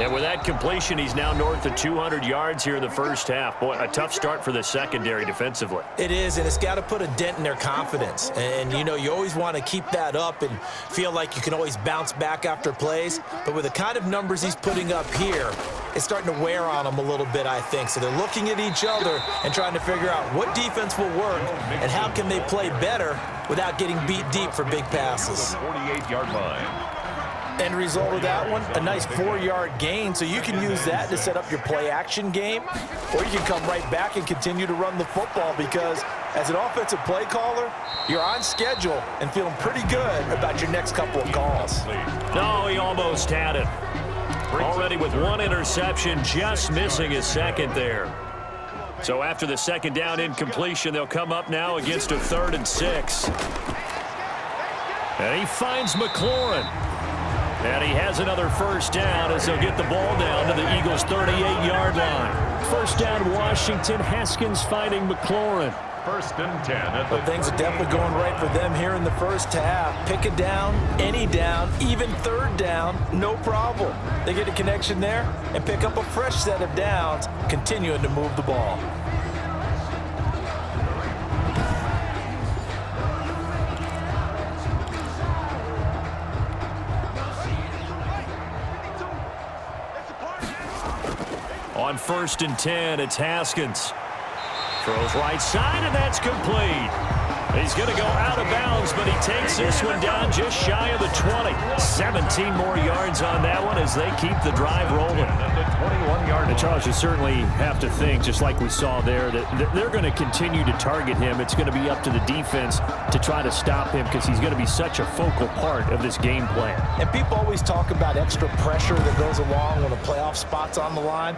And with that completion, he's now north of 200 yards here in the first half. Boy, a tough start for the secondary defensively. It is, and it's got to put a dent in their confidence. And, you know, you always want to keep that up and feel like you can always bounce back after plays. But with the kind of numbers he's putting up here, it's starting to wear on them a little bit, I think. So they're looking at each other and trying to figure out what defense will work and how can they play better without getting beat deep for big passes. 48-yard line. End result of that one, a nice 4-yard gain, so you can use that to set up your play-action game, or you can come right back and continue to run the football because as an offensive play caller, you're on schedule and feeling pretty good about your next couple of calls. No, he almost had it. Already with one interception, just missing his second there. So after the second down incompletion, they'll come up now against a 3rd and 6. And he finds McLaurin. And he has another first down as they'll get the ball down to the Eagles' 38-yard line. First down, Washington. Haskins finding McLaurin. 1st and 10. But things are definitely going right for them here in the first half. Pick a down, any down, even 3rd down, no problem. They get a connection there and pick up a fresh set of downs, continuing to move the ball. On 1st and 10, it's Haskins. Throws right side, and that's complete. He's going to go out of bounds, but he takes this one down just shy of the 20. 17 more yards on that one as they keep the drive rolling. And Charles, you certainly have to think, just like we saw there, that they're going to continue to target him. It's going to be up to the defense to try to stop him because he's going to be such a focal part of this game plan. And people always talk about extra pressure that goes along when a playoff spot's on the line.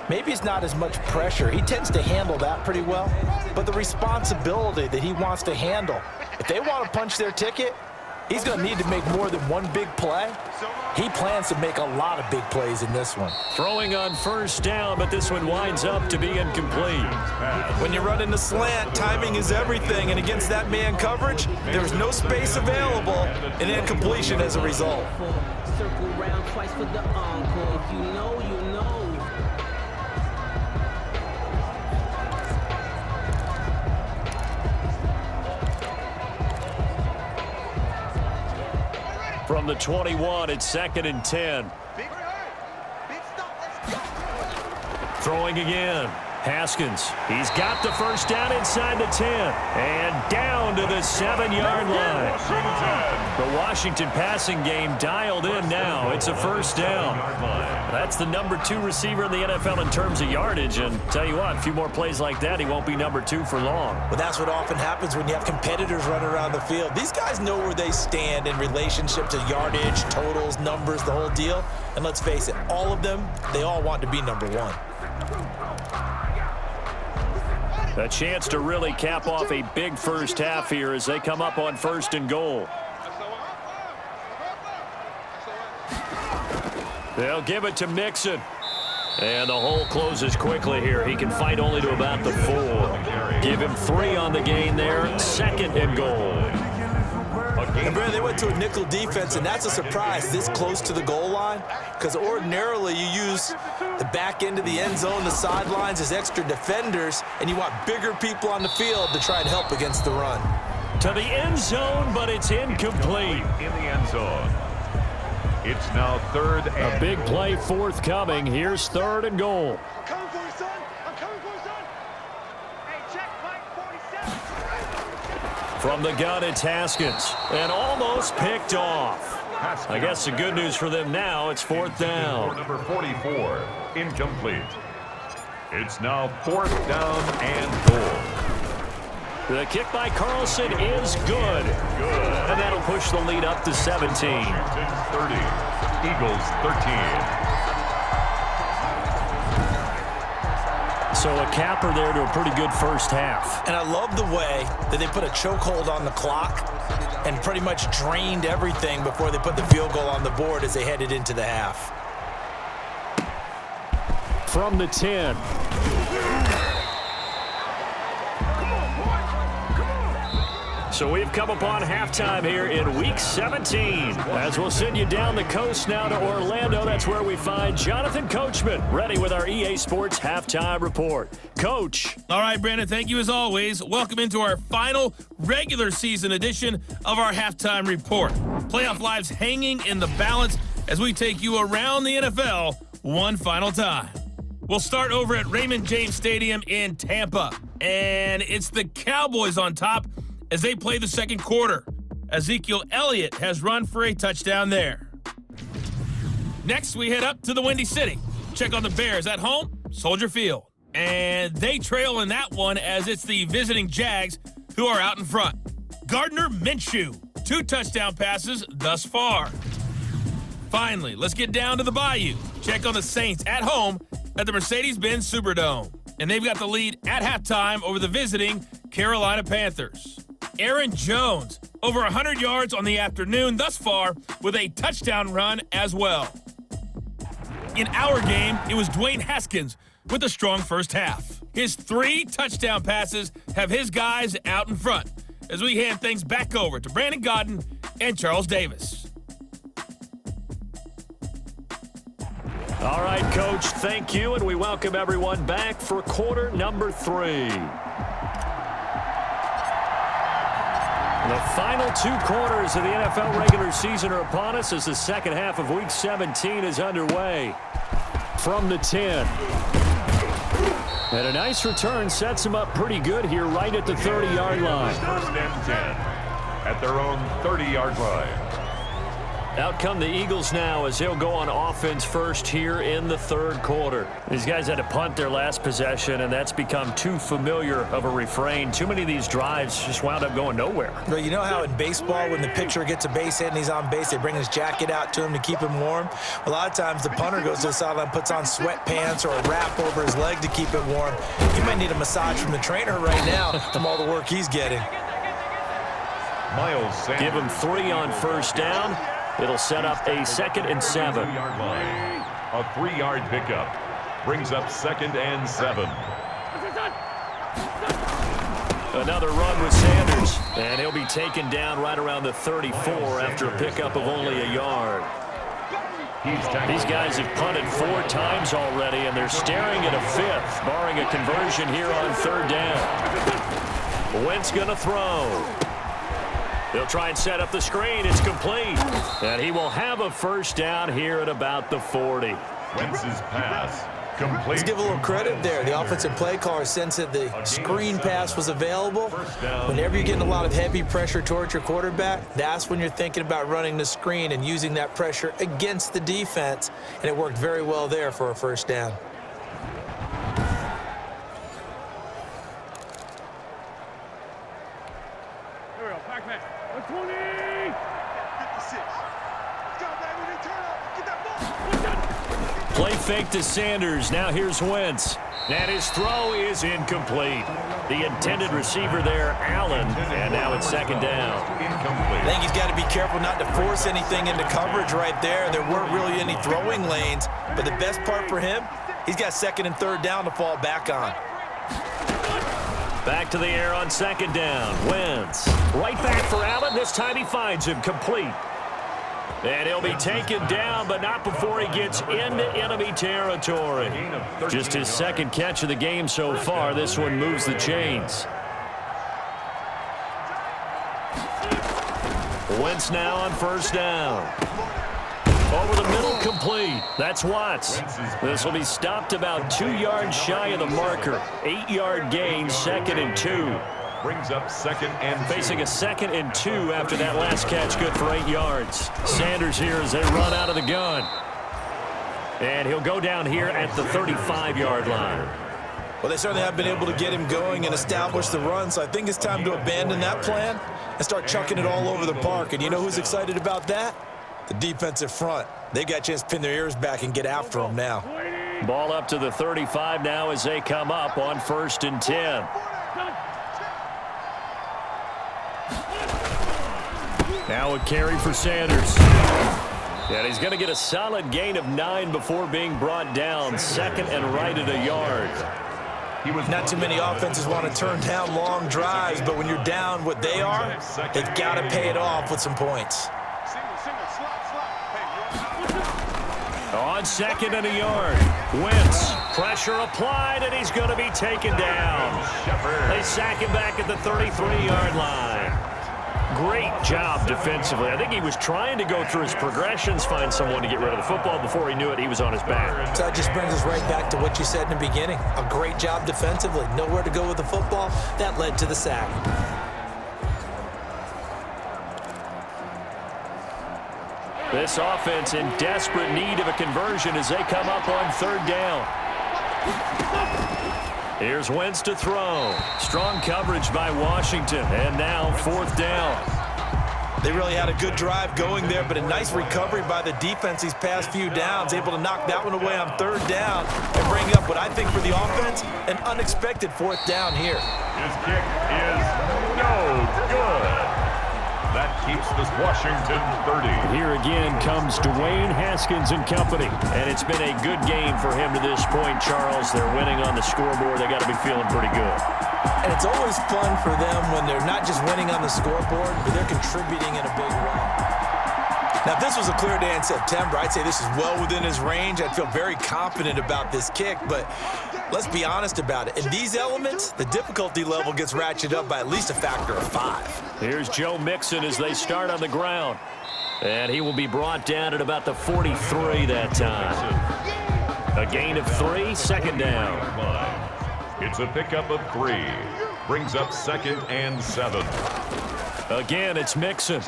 Maybe it's not as much pressure. He tends to handle that pretty well. But the responsibility that he wants to handle, if they want to punch their ticket, he's going to need to make more than one big play. He plans to make a lot of big plays in this one. Throwing on first down, but this one winds up to be incomplete. When you run in the slant, timing is everything. And against that man coverage, there's no space available, and incompletion as a result. Circle round twice for the encore. If you know, you know. From the 21, it's 2nd and 10. Throwing again. Haskins. He's got the first down inside the 10. And down to the 7-yard line. The Washington passing game dialed in now. It's a first down. That's the number 2 receiver in the NFL in terms of yardage. And tell you what, a few more plays like that, he won't be number 2 for long. Well, that's what often happens when you have competitors running around the field. These guys know where they stand in relationship to yardage, totals, numbers, the whole deal. And let's face it, all of them, they all want to be number 1. A chance to really cap off a big first half here as they come up on 1st and goal. They'll give it to Mixon. And the hole closes quickly here. He can fight only to about the 4. Give him 3 on the gain there. 2nd and goal. And Brad, they went to a nickel defense, and that's a surprise this close to the goal line, because ordinarily you use the back end of the end zone, the sidelines as extra defenders, and you want bigger people on the field to try and help against the run. To the end zone, but it's incomplete. In the end zone. It's now third and a big play forthcoming. Here's 3rd and goal. I'm coming for you, son. I'm coming for you, son. Hey, check, Mike, 47. From the gun, it's Haskins. And almost picked off. I guess the good news for them now, it's 4th down. Number 44, incomplete. It's now 4th down and goal. The kick by Carlson is good. And that'll push the lead up to 17. Washington 30, Eagles 13. So a capper there to a pretty good first half. And I love the way that they put a chokehold on the clock and pretty much drained everything before they put the field goal on the board as they headed into the half. From the 10. So we've come upon halftime here in Week 17. As we'll send you down the coast now to Orlando, that's where we find Jonathan Coachman, ready with our EA Sports Halftime Report. Coach. All right, Brandon, thank you as always. Welcome into our final regular season edition of our Halftime Report. Playoff lives hanging in the balance as we take you around the NFL one final time. We'll start over at Raymond James Stadium in Tampa, and it's the Cowboys on top as they play the second quarter. Ezekiel Elliott has run for a touchdown there. Next, we head up to the Windy City. Check on the Bears at home, Soldier Field. And they trail in that one as it's the visiting Jags who are out in front. Gardner Minshew, 2 touchdown passes thus far. Finally, let's get down to the Bayou. Check on the Saints at home at the Mercedes-Benz Superdome. And they've got the lead at halftime over the visiting Carolina Panthers. Aaron Jones, over 100 yards on the afternoon thus far with a touchdown run as well. In our game, it was Dwayne Haskins with a strong first half. His 3 touchdown passes have his guys out in front as we hand things back over to Brandon Godden and Charles Davis. All right, Coach, thank you, and we welcome everyone back for quarter number 3. The final 2 quarters of the NFL regular season are upon us as the second half of Week 17 is underway. From the 10. And a nice return sets them up pretty good here right at the 30-yard line. 1st and 10 at their own 30-yard line. Out come the Eagles now as they'll go on offense first here in the 3rd quarter. These guys had to punt their last possession, and that's become too familiar of a refrain. Too many of these drives just wound up going nowhere. Well, you know how in baseball, when the pitcher gets a base hit and he's on base, they bring his jacket out to him to keep him warm? A lot of times the punter goes to the sideline, puts on sweatpants or a wrap over his leg to keep it warm. He might need a massage from the trainer right now from all the work he's getting. Miles Sanders. Give him 3 on first down. It'll set up a 2nd and 7. A 3-yard pickup brings up 2nd and 7. Another run with Sanders, and he'll be taken down right around the 34 after a pickup of only a yard. These guys have punted 4 times already, and they're staring at a 5th, barring a conversion here on 3rd down. Wentz going to throw. They'll try and set up the screen. It's complete. And he will have a first down here at about the 40. Wentz's pass complete. Let's give a little credit there. The offensive play caller sensed that the screen pass was available. Whenever you're getting a lot of heavy pressure towards your quarterback, that's when you're thinking about running the screen and using that pressure against the defense. And it worked very well there for a first down. Play fake to Sanders. Now here's Wentz. And his throw is incomplete. The intended receiver there, Allen. And now it's 2nd down. I think he's got to be careful not to force anything into coverage right there. There weren't really any throwing lanes. But the best part for him, he's got 2nd and 3rd down to fall back on. Back to the air on 2nd down. Wentz. Right back for Allen. This time he finds him complete. And he'll be taken down, but not before he gets into enemy territory. Just his 2nd catch of the game so far. This one moves the chains. Wentz now on first down. Over the middle, complete. That's Watts. This will be stopped about 2 yards shy of the marker. 8-yard gain, 2nd and 2. Brings up 2nd and 2. Facing a 2nd and 2 after that last catch, good for 8 yards. Sanders here as they run out of the gun. And he'll go down here at the 35-yard line. Well, they certainly have been able to get him going and establish the run, so I think it's time to abandon that plan and start chucking it all over the park. And you know who's excited about that? The defensive front. They got a chance to pin their ears back and get after him now. Ball up to the 35 now as they come up on 1st and 10. Now a carry for Sanders. And he's going to get a solid gain of 9 before being brought down. 2nd and right at a yard. Not too many offenses want to turn down long drives, but when you're down what they are, they've got to pay it off with some points. On 2nd and a yard. Wentz, pressure applied, and he's going to be taken down. They sack him back at the 33-yard line. Great job defensively. I think he was trying to go through his progressions, find someone to get rid of the football. Before he knew it, he was on his back. So that just brings us right back to what you said in the beginning. A great job defensively. Nowhere to go with the football. That led to the sack. This offense in desperate need of a conversion as they come up on 3rd down. Here's Wentz to throw. Strong coverage by Washington. And now 4th down. They really had a good drive going there, but a nice recovery by the defense these past few downs. Able to knock that one away on 3rd down and bring up what I think for the offense, an unexpected 4th down here. His kick is no good. That keeps this Washington 30. Here again comes Dwayne Haskins and company. And it's been a good game for him to this point, Charles. They're winning on the scoreboard. They got to be feeling pretty good. And it's always fun for them when they're not just winning on the scoreboard, but they're contributing in a big way. Now, if this was a clear day in September, I'd say this is well within his range. I'd feel very confident about this kick, but let's be honest about it. In these elements, the difficulty level gets ratcheted up by at least a factor of 5. Here's Joe Mixon as they start on the ground. And he will be brought down at about the 43 that time. A gain of 3, 2nd down. It's a pickup of 3. Brings up 2nd and 7. Again, it's Mixon.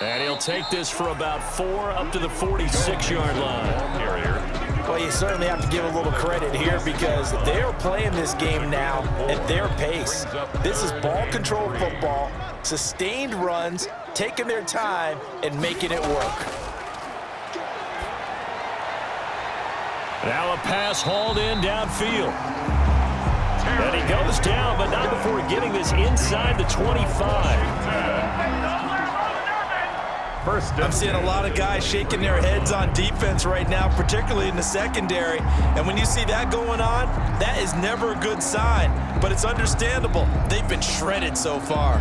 And he'll take this for about 4 up to the 46-yard line. Well, you certainly have to give a little credit here because they're playing this game now at their pace. This is ball control football, sustained runs, taking their time and making it work. Now a pass hauled in downfield. And he goes down, but not before getting this inside the 25. I'm seeing a lot of guys shaking their heads on defense right now, particularly in the secondary. And when you see that going on, that is never a good sign. But it's understandable. They've been shredded so far.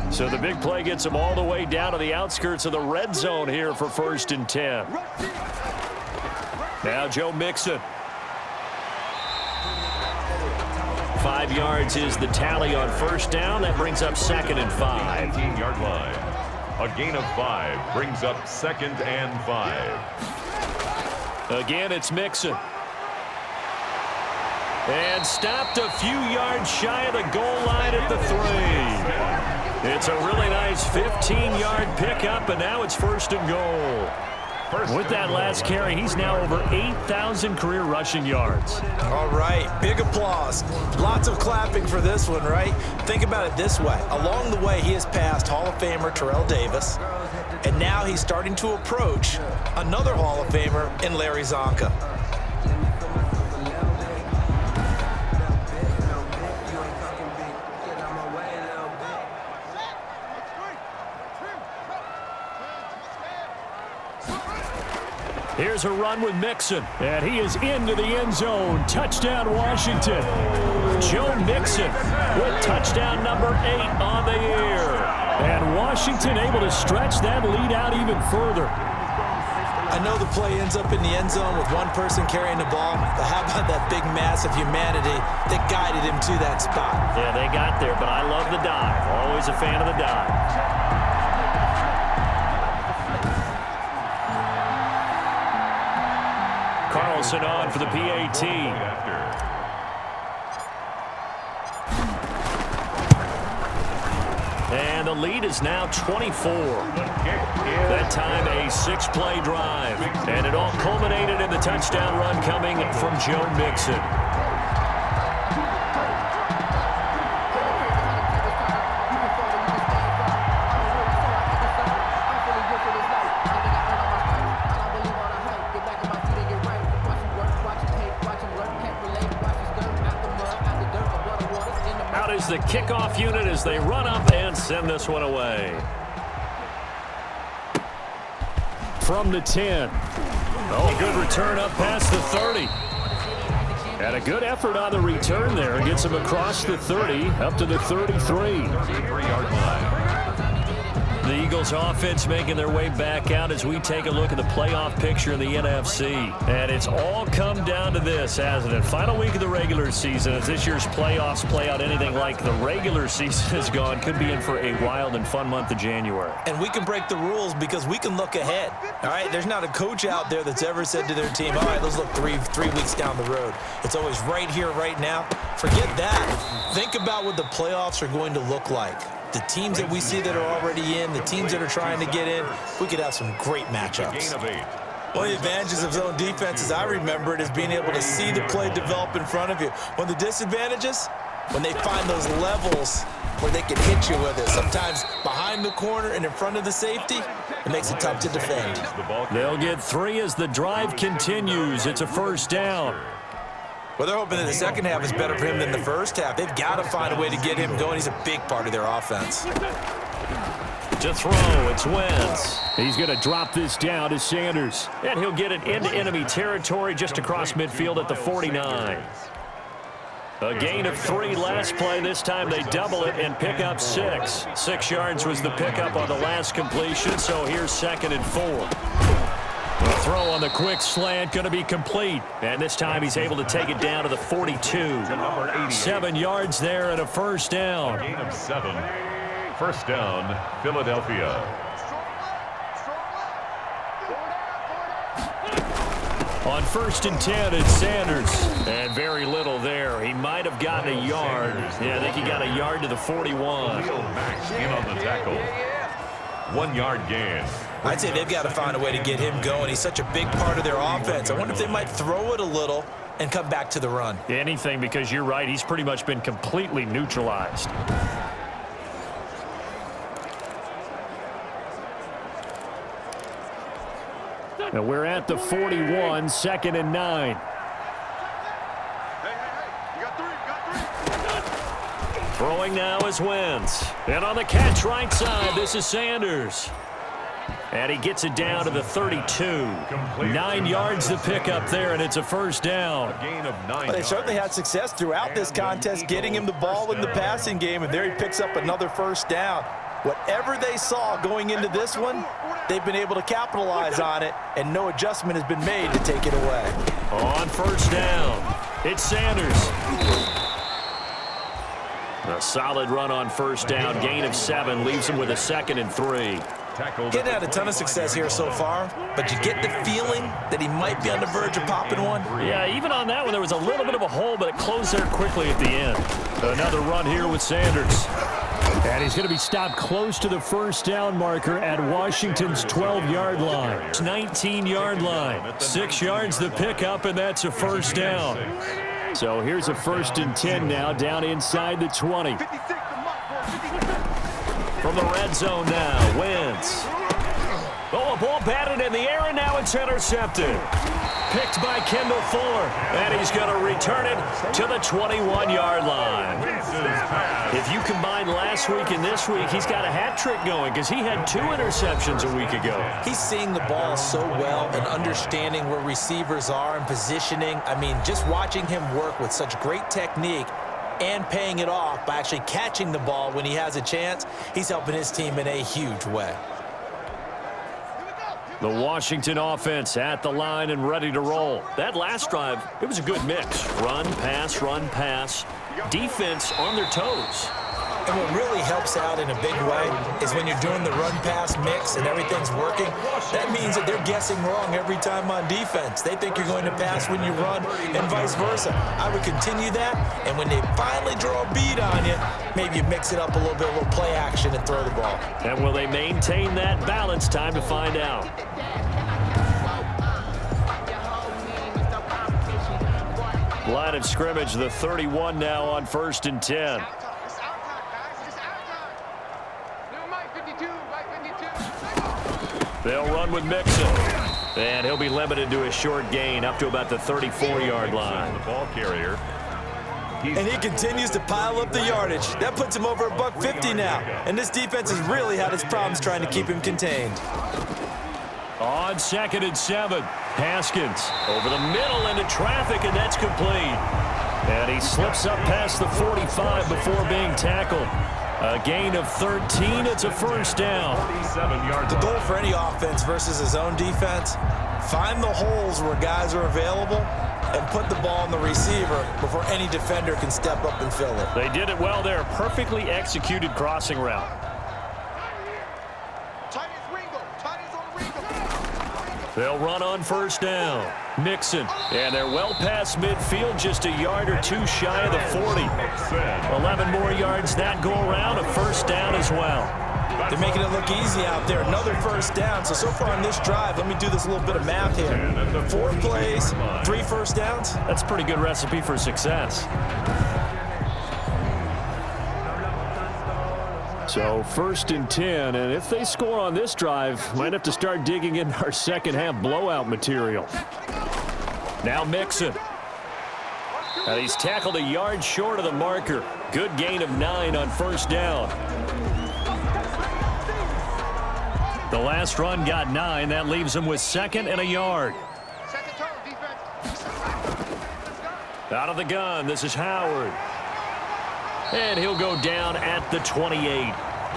So the big play gets them all the way down to the outskirts of the red zone here for 1st and 10. Now Joe Mixon. 5 yards is the tally on 1st down. That brings up 2nd and 5. 18-yard line. A gain of 5 brings up 2nd and 5. Again, it's Mixon. And stopped a few yards shy of the goal line at the 3. It's a really nice 15-yard pickup, and now it's 1st and goal. With that last carry, he's now over 8,000 career rushing yards. All right, big applause. Lots of clapping for this one, right? Think about it this way. Along the way, he has passed Hall of Famer Terrell Davis, and now he's starting to approach another Hall of Famer in Larry Zonka. Here's a run with Mixon, and he is into the end zone. Touchdown, Washington. Joe Mixon with touchdown number 8 on the year. And Washington able to stretch that lead out even further. I know the play ends up in the end zone with one person carrying the ball, but how about that big mass of humanity that guided him to that spot? Yeah, they got there, but I love the dive. Always a fan of the dive. Carlson on for the PAT. And the lead is now 24. That time a 6-play drive. And it all culminated in the touchdown run coming from Joe Mixon. The kickoff unit as they run up and send this one away. From the 10. Oh, good return up past the 30. And a good effort on the return there. Gets him across the 30 up to the 33. 3-yard line. The Eagles offense making their way back out as we take a look at the playoff picture in the NFC. And it's all come down to this, hasn't it? Final week of the regular season. As this year's playoffs play out anything like the regular season has gone, could be in for a wild and fun month of January. And we can break the rules because we can look ahead. All right, there's not a coach out there that's ever said to their team, all right, let's look three weeks down the road. It's always right here, right now. Forget that. Think about what the playoffs are going to look like. The teams that we see that are already in, the teams that are trying to get in, we could have some great matchups. One of the advantages of zone defense, as I remember it, is being able to see the play develop in front of you. One of the disadvantages, when they find those levels where they can hit you with it, sometimes behind the corner and in front of the safety, it makes it tough to defend. They'll get 3 as the drive continues. It's a first down. Well, they're hoping that the second half is better for him than the first half. They've got to find a way to get him going. He's a big part of their offense. To throw, it's Wentz. He's going to drop this down to Sanders. And he'll get it into enemy territory just across midfield at the 49. A gain of 3 last play. This time they double it and pick up 6. 6 yards was the pickup on the last completion, so here's 2nd and 4. The throw on the quick slant going to be complete. And this time he's able to take it down to the 42. 7 yards there and a first down. Gain of 7. First down, Philadelphia. On 1st and 10, it's Sanders. And very little there. He might have gotten a yard. Yeah, I think he got a yard to the 41. In on the tackle. 1 yard gain. I'd say they've got to find a way to get him going. He's such a big part of their offense. I wonder if they might throw it a little and come back to the run. Anything, because you're right. He's pretty much been completely neutralized. Now we're at the 41, 2nd and 9. Throwing now is Wentz. And on the catch right side, this is Sanders. And he gets it down to the 32. 9 yards to pick up there, and it's a first down. A gain of 9 They certainly had success throughout this contest, getting him the ball in the passing game, and there he picks up another first down. Whatever they saw going into this one, they've been able to capitalize on it, and no adjustment has been made to take it away. On first down, it's Sanders. A solid run on first down, gain of 7, leaves him with a 2nd and 3. Getting had a ton of success here so far, but you get the feeling that he might be on the verge of popping one. Yeah, even on that one, there was a little bit of a hole, but it closed there quickly at the end. Another run here with Sanders. And he's going to be stopped close to the first down marker at Washington's 12-yard line. 19-yard line. 6 yards the pickup, and that's a first down. So here's a 1st and 10 now, down inside the 20. From the red zone now, Wentz. Oh, a ball batted in the air, and now it's intercepted. Picked by Kendall Fuller, and he's going to return it to the 21-yard line. If you combine last week and this week, he's got a hat trick going because he had 2 interceptions a week ago. He's seeing the ball so well and understanding where receivers are and positioning. I mean, just watching him work with such great technique and paying it off by actually catching the ball when he has a chance, he's helping his team in a huge way. The Washington offense at the line and ready to roll. That last drive, it was a good mix. Run, pass, defense on their toes. And what really helps out in a big way is when you're doing the run-pass mix and everything's working, that means that they're guessing wrong every time on defense. They think you're going to pass when you run and vice versa. I would continue that, and when they finally draw a beat on you, maybe you mix it up a little bit, a little play action and throw the ball. And will they maintain that balance? Time to find out. Line of scrimmage, the 31 now on 1st and 10. They'll run with Mixon. And he'll be limited to a short gain up to about the 34-yard line. The ball carrier. And he continues to pile up the yardage. That puts him over $150 now. And this defense has really had its problems trying to keep him contained. On 2nd and 7, Haskins over the middle into traffic, and that's complete. And he slips up past the 45 before being tackled. A gain of 13. It's a first down. 47 yards. The goal for any offense versus his own defense, find the holes where guys are available and put the ball on the receiver before any defender can step up and fill it. They did it well there. Perfectly executed crossing route. They'll run on 1st down. Mixon. And they're well past midfield, just a yard or two shy of the 40. 11 more yards that go around, a first down as well. They're making it look easy out there. Another first down. So far on this drive, let me do this little bit of math here. 4 plays, 3 first downs. That's a pretty good recipe for success. So 1st and 10, and if they score on this drive, might have to start digging in our second half blowout material. Now Mixon. And he's tackled a yard short of the marker. Good gain of 9 on 1st down. The last run got 9. That leaves him with 2nd and a yard. Out of the gun, this is Howard. And he'll go down at the 28.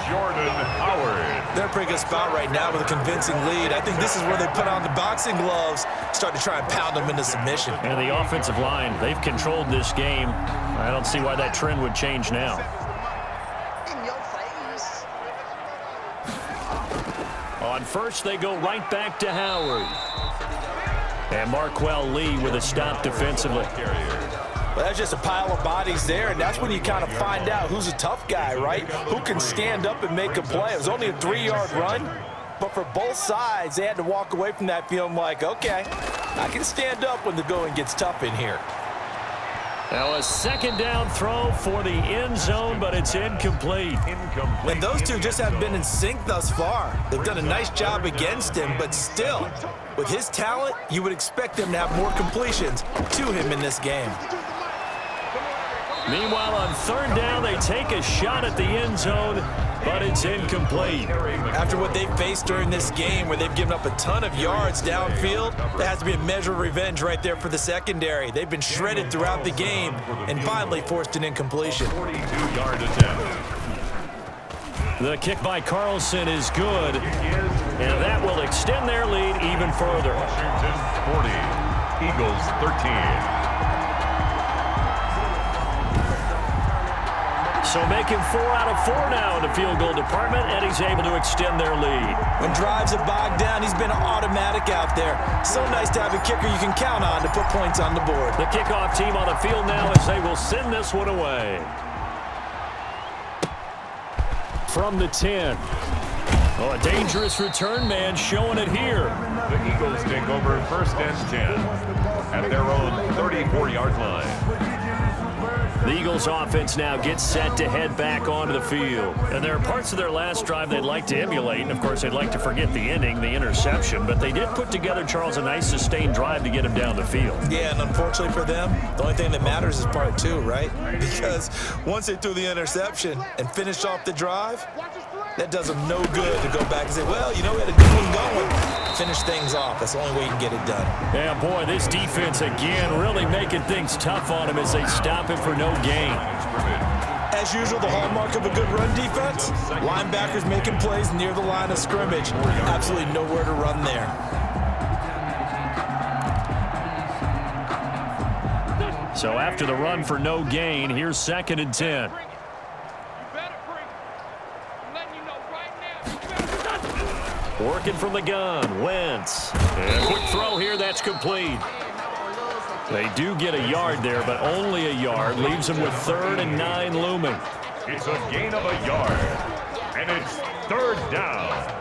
Jordan Howard. They're in a pretty good spot right now with a convincing lead. I think this is where they put on the boxing gloves, start to try and pound them into submission. And the offensive line, they've controlled this game. I don't see why that trend would change now. On 1st, they go right back to Howard. And Marquell Lee with a stop defensively. Well, that's just a pile of bodies there, and that's when you kind of find out who's a tough guy, right? Who can stand up and make a play. It was only a 3-yard run, but for both sides, they had to walk away from that feeling like, okay, I can stand up when the going gets tough in here. Now a 2nd down throw for the end zone, but it's incomplete. And those two just haven't been in sync thus far. They've done a nice job against him, but still, with his talent, you would expect them to have more completions to him in this game. Meanwhile, on 3rd down, they take a shot at the end zone, but it's incomplete. After what they've faced during this game, where they've given up a ton of yards downfield, there has to be a measure of revenge right there for the secondary. They've been shredded throughout the game and finally forced an incompletion. 42-yard attempt. The kick by Carlson is good, and that will extend their lead even further. Washington 40, Eagles 13. So making 4 out of 4 now in the field goal department, and he's able to extend their lead. When drives are bogged down, he's been automatic out there. So nice to have a kicker you can count on to put points on the board. The kickoff team on the field now as they will send this one away. From the 10. Oh, a dangerous return man showing it here. The Eagles take over 1st and 10 at their own 34-yard line. The Eagles offense now gets set to head back onto the field. And there are parts of their last drive they'd like to emulate. And, of course, they'd like to forget the ending, the interception. But they did put together, Charles, a nice sustained drive to get him down the field. Yeah, and unfortunately for them, the only thing that matters is part 2, right? Because once they threw the interception and finished off the drive, that does them no good to go back and say, well, you know, we had a good one going. Finish things off. That's the only way you can get it done. Yeah, boy, this defense, again, really making things tough on him as they stop him for no gain. As as usual, the hallmark of a good run defense. Linebackers making plays near the line of scrimmage. Absolutely nowhere to run there. So after the run for no gain, here's 2nd and 10. Working from the gun, Wentz. And a quick throw here, that's complete. They do get a yard there, but only a yard. Leaves them with 3rd and 9 looming. It's a gain of a yard, and it's 3rd down.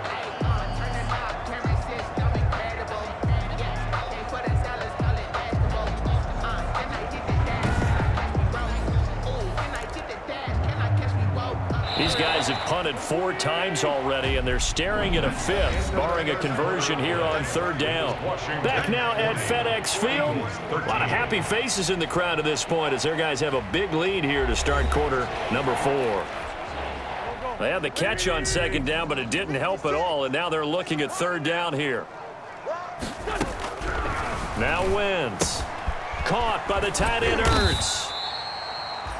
These guys have punted 4 times already, and they're staring at a 5th, barring a conversion here on 3rd down. Back now at FedEx Field. A lot of happy faces in the crowd at this point as their guys have a big lead here to start quarter number 4. They had the catch on 2nd down, but it didn't help at all, and now they're looking at 3rd down here. Now Wentz. Caught by the tight end Ertz.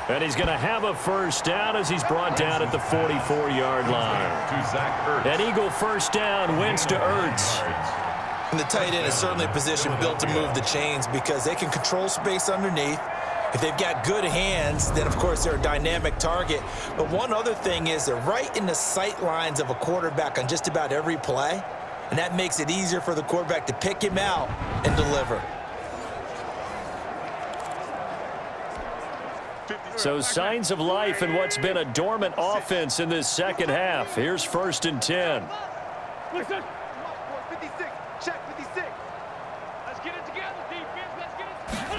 And he's going to have a 1st down as he's brought down at the 44-yard line. An Eagle 1st down, Wentz to Ertz. And the tight end is certainly a position built to move the chains because they can control space underneath. If they've got good hands, then, of course, they're a dynamic target. But one other thing is they're right in the sight lines of a quarterback on just about every play, and that makes it easier for the quarterback to pick him out and deliver. So signs of life in what's been a dormant offense in this 2nd half. Here's 1st and 10. 56, check 56. Let's get it together, defense. Let's get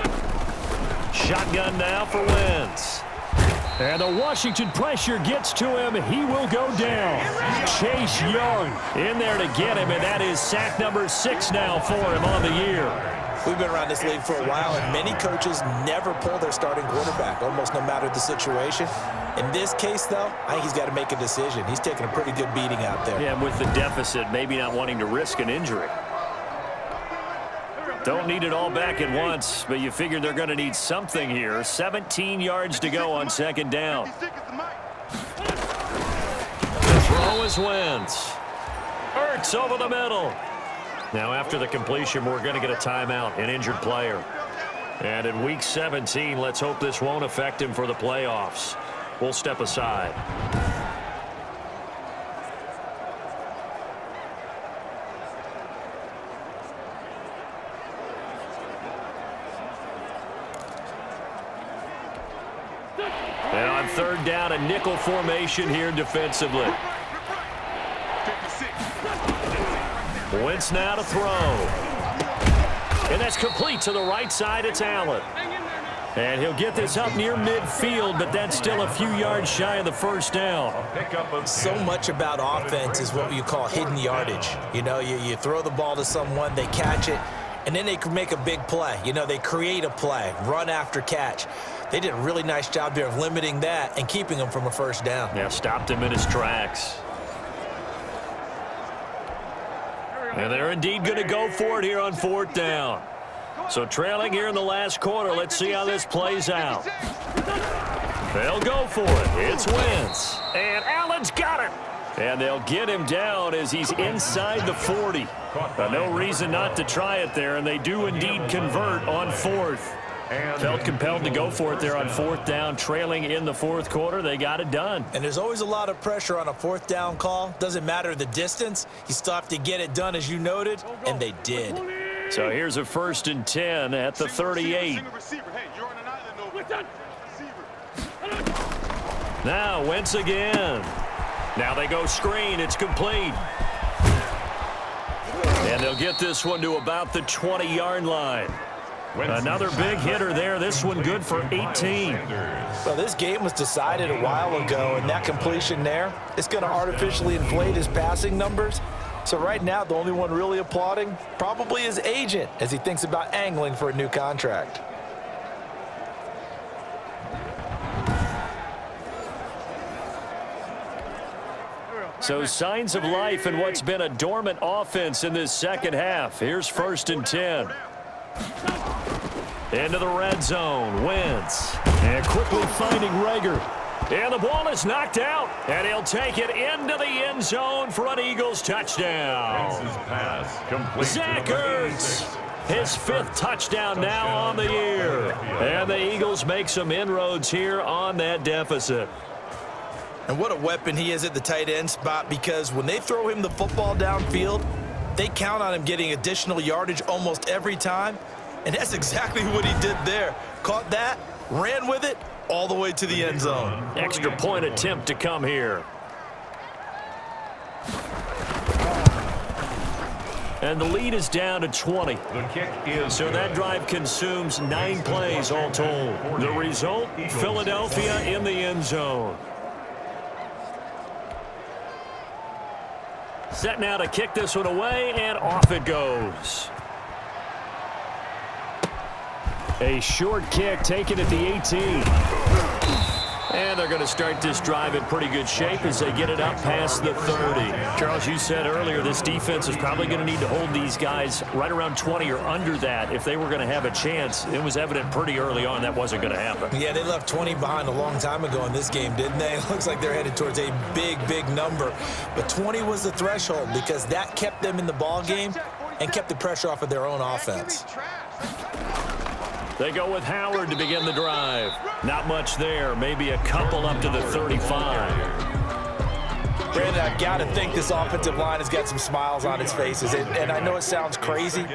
it. Shotgun now for Wentz. And the Washington pressure gets to him. He will go down. Chase Young in there to get him, and that is sack number 6 now for him on the year. We've been around this league for a while, and many coaches never pull their starting quarterback, almost no matter the situation. In this case, though, I think he's got to make a decision. He's taking a pretty good beating out there. Yeah, and with the deficit, maybe not wanting to risk an injury. Don't need it all back at once, but you figure they're going to need something here. 17 yards to go on 2nd down. The throw is Wentz. Ertz over the middle. Now after the completion, we're going to get a timeout, an injured player. And in week 17, let's hope this won't affect him for the playoffs. We'll step aside. And on 3rd down, a nickel formation here defensively. Wentz now to throw. And that's complete to the right side. It's Allen. And he'll get this up near midfield, but that's still a few yards shy of the 1st down. So much about offense is what you call hidden yardage. You know, you throw the ball to someone, they catch it, and then they can make a big play. You know, they create a play, run after catch. They did a really nice job there of limiting that and keeping him from a 1st down. Yeah, stopped him in his tracks. And they're indeed going to go for it here on 4th down. So trailing here in the last quarter. Let's see how this plays out. They'll go for it. It's Wentz. And Allen's got it. And they'll get him down as he's inside the 40. No reason not to try it there, and they do indeed convert on 4th. Felt compelled to go for it there on 4th down, trailing in the 4th quarter. They got it done. And there's always a lot of pressure on a 4th down call. Doesn't matter the distance. You still have to get it done, as you noted, and they did. So here's a 1st and 10 at the 38. Now Wentz again. Now they go screen. It's complete. And they'll get this one to about the 20-yard line. Another big hitter there. This one good for 18. Well, this game was decided a while ago, and that completion there, it's going to artificially inflate his passing numbers. So right now, the only one really applauding probably his agent as he thinks about angling for a new contract. So signs of life in what's been a dormant offense in this 2nd half. Here's 1st and 10. Into the red zone. Wentz. And quickly finding Rager. And the ball is knocked out. And he'll take it into the end zone for an Eagles touchdown. Zach Ertz, his 5th touchdown now on the year. And the Eagles make some inroads here on that deficit. And what a weapon he is at the tight end spot, because when they throw him the football downfield, they count on him getting additional yardage almost every time. And that's exactly what he did there. Caught that, ran with it, all the way to the end zone. Extra point attempt to come here. And the lead is down to 20. The kick is so that drive consumes 9 plays all told. The result, Philadelphia in the end zone. Set now to kick this one away, and off it goes. A short kick taken at the 18. And they're going to start this drive in pretty good shape as they get it up past the 30. Charles, you said earlier this defense is probably going to need to hold these guys right around 20 or under that if they were going to have a chance. It was evident pretty early on that wasn't going to happen. Yeah, they left 20 behind a long time ago in this game, didn't they? It looks like they're headed towards a big, big number. But 20 was the threshold because that kept them in the ball game and kept the pressure off of their own offense. They go with Howard to begin the drive. Not much there. Maybe a couple up to the 35. Brandon, I've got to think this offensive line has got some smiles on its faces. And I know it sounds crazy,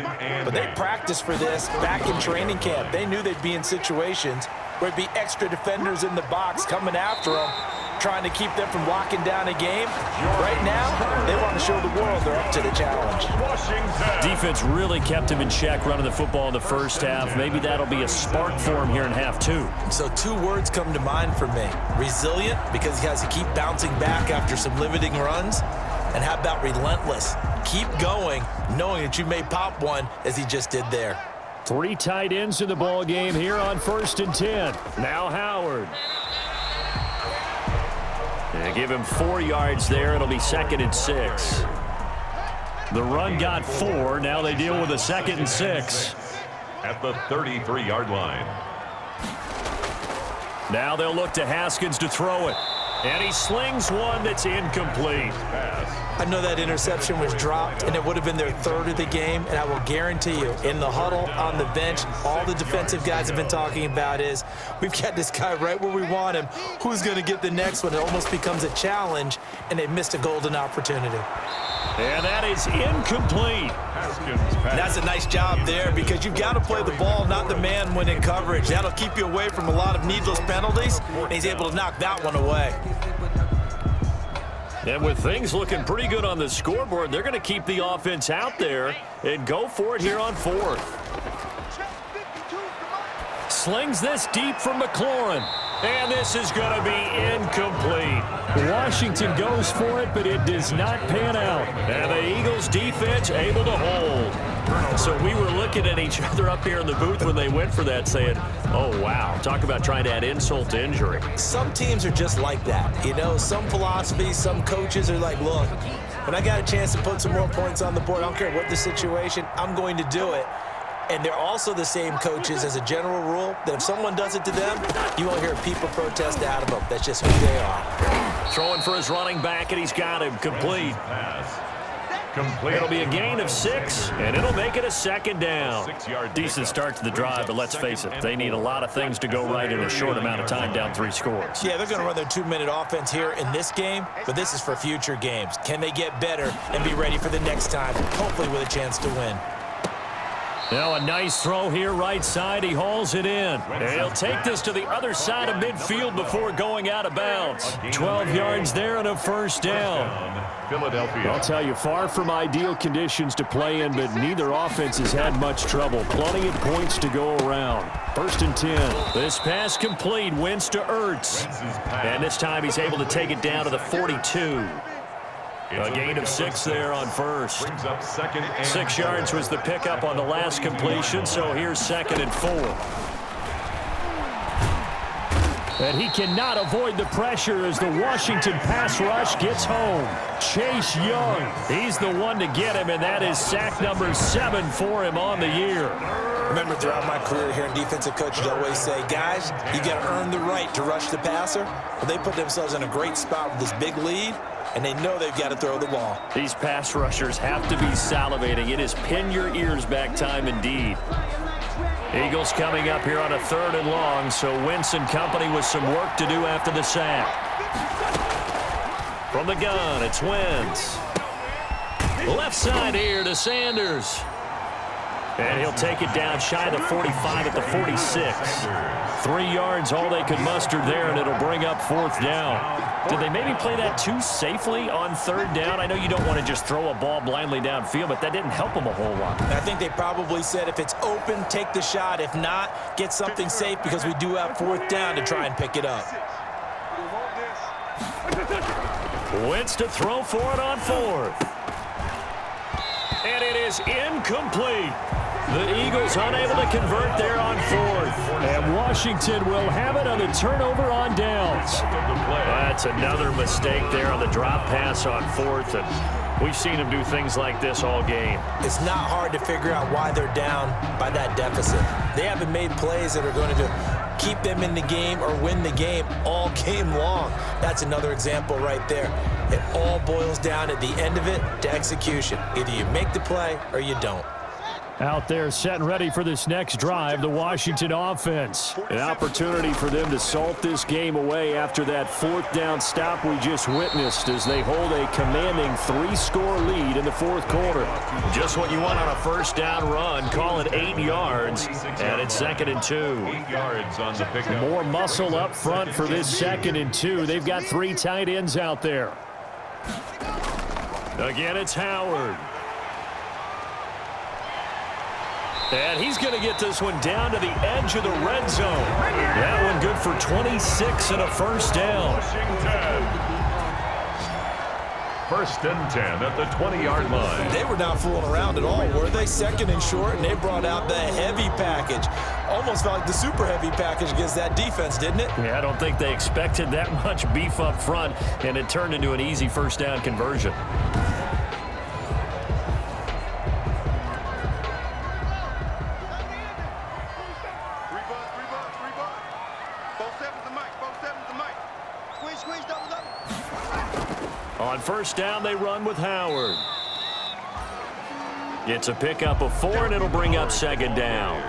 but they practiced for this back in training camp. They knew they'd be in situations where it'd be extra defenders in the box coming after them, trying to keep them from locking down a game. Right now, they want to show the world they're up to the challenge. Defense really kept him in check running the football in the first half. Maybe that'll be a spark for him here in half 2. So 2 words come to mind for me. Resilient, because he has to keep bouncing back after some limiting runs. And how about relentless? Keep going, knowing that you may pop one as he just did there. 3 tight ends in the ball game here on 1st and 10. Now Howard. And give him 4 yards there. It'll be 2nd and 6. The run got 4. Now they deal with a 2nd and 6. at the 33-yard line. Now they'll look to Haskins to throw it. And he slings one that's incomplete. I know that interception was dropped, and it would have been their 3rd of the game, and I will guarantee you, in the huddle, on the bench, all the defensive guys have been talking about is, we've got this guy right where we want him. Who's going to get the next one? It almost becomes a challenge, and they missed a golden opportunity. And that is incomplete. That's a nice job there, because you've got to play the ball, not the man when in coverage. That'll keep you away from a lot of needless penalties, and he's able to knock that one away. And with things looking pretty good on the scoreboard, they're going to keep the offense out there and go for it here on 4th. Slings this deep from McLaurin. And this is going to be incomplete. Washington goes for it, but it does not pan out. And the Eagles defense able to hold. So we were looking at each other up here in the booth when they went for that, saying, oh, wow, talk about trying to add insult to injury. Some teams are just like that. You know, some philosophies, some coaches are like, look, when I got a chance to put some more points on the board, I don't care what the situation, I'm going to do it. And they're also the same coaches as a general rule that if someone does it to them, you won't hear people protest out of them. That's just who they are. Throwing for his running back, and he's got him complete. It'll be a gain of 6, and it'll make it a 2nd down. Decent start to the drive, but let's face it, they need a lot of things to go right in a short amount of time down 3 scores. Yeah, they're going to run their 2-minute offense here in this game, but this is for future games. Can they get better and be ready for the next time, hopefully with a chance to win? Now a nice throw here right side. He hauls it in. He'll take this to the other side of midfield before going out of bounds. 12 yards there and a 1st down. Philadelphia. I'll tell you, far from ideal conditions to play in, but neither offense has had much trouble. Plenty of points to go around. 1st and 10. This pass complete. Wins to Ertz. And this time he's able to take it down to the 42. A gain of 6 there on 1st. 6 yards was the pickup on the last completion, so here's 2nd and 4. And he cannot avoid the pressure as the Washington pass rush gets home. Chase Young, he's the one to get him, and that is sack number 7 for him on the year. Remember, throughout my career here in defensive coaches always say, guys, you got to earn the right to rush the passer. Well, they put themselves in a great spot with this big lead, and they know they've got to throw the ball. These pass rushers have to be salivating. It is pin your ears back time indeed. Eagles coming up here on a 3rd and long, so Wentz and company with some work to do after the sack. From the gun, it's Wentz. Left side here to Sanders. And he'll take it down shy of the 45 at the 46. 3 yards, all they could muster there, and it'll bring up 4th down. Did they maybe play that too safely on 3rd down? I know you don't want to just throw a ball blindly downfield, but that didn't help them a whole lot. I think they probably said if it's open, take the shot. If not, get something safe because we do have 4th down to try and pick it up. Wentz to throw for it on 4th. And it is incomplete. The Eagles unable to convert there on 4th. And Washington will have it on the turnover on downs. That's another mistake there on the drop pass on 4th. And we've seen them do things like this all game. It's not hard to figure out why they're down by that deficit. They haven't made plays that are going to keep them in the game or win the game all game long. That's another example right there. It all boils down at the end of it to execution. Either you make the play or you don't. Out there set and ready for this next drive, the Washington offense. An opportunity for them to salt this game away after that 4th down stop we just witnessed as they hold a commanding 3-score lead in the 4th quarter. Just what you want on a 1st down run. Call it 8 yards, and it's 2nd and 2. 8 yards on the pickup. More muscle up front for this 2nd and 2. They've got 3 tight ends out there. Again, it's Howard. And he's going to get this one down to the edge of the red zone. That one good for 26 and a 1st down. 1st and 10 at the 20-yard line. They were not fooling around at all, were they? 2nd and short, and they brought out the heavy package. Almost felt like the super heavy package against that defense, didn't it? Yeah, I don't think they expected that much beef up front, and it turned into an easy 1st down conversion. On 1st down, they run with Howard. It's a pickup of 4, and it'll bring up 2nd down.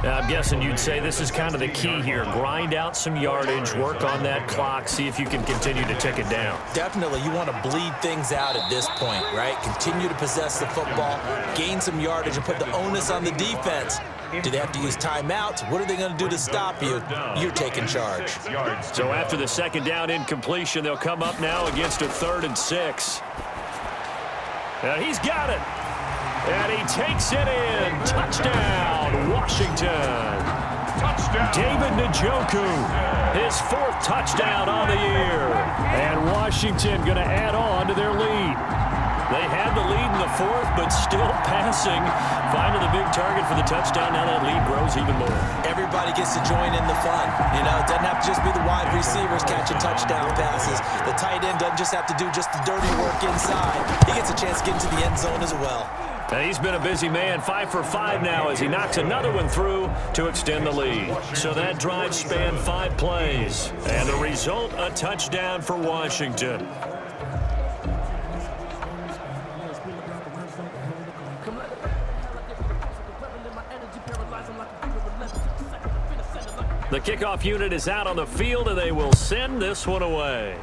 Now, I'm guessing you'd say this is kind of the key here. Grind out some yardage, work on that clock, see if you can continue to tick it down. Definitely, you want to bleed things out at this point, right? Continue to possess the football, gain some yardage, and put the onus on the defense. Do they have to use timeouts? What are they going to do to stop you? You're taking charge. So after the 2nd down incompletion, they'll come up now against a 3rd and 6. And he's got it. And he takes it in. Touchdown, Washington. Touchdown. David Njoku, his 4th touchdown on the year. And Washington going to add on to their lead. They had the lead in the 4th, but still passing. Finding the big target for the touchdown. Now that lead grows even more. Everybody gets to join in the fun. You know, it doesn't have to just be the wide receivers catching touchdown passes. The tight end doesn't just have to do just the dirty work inside. He gets a chance to get into the end zone as well. And he's been a busy man, 5 for 5 now as he knocks another one through to extend the lead. So that drive spanned 5 plays. And the result, a touchdown for Washington. The kickoff unit is out on the field, and they will send this one away.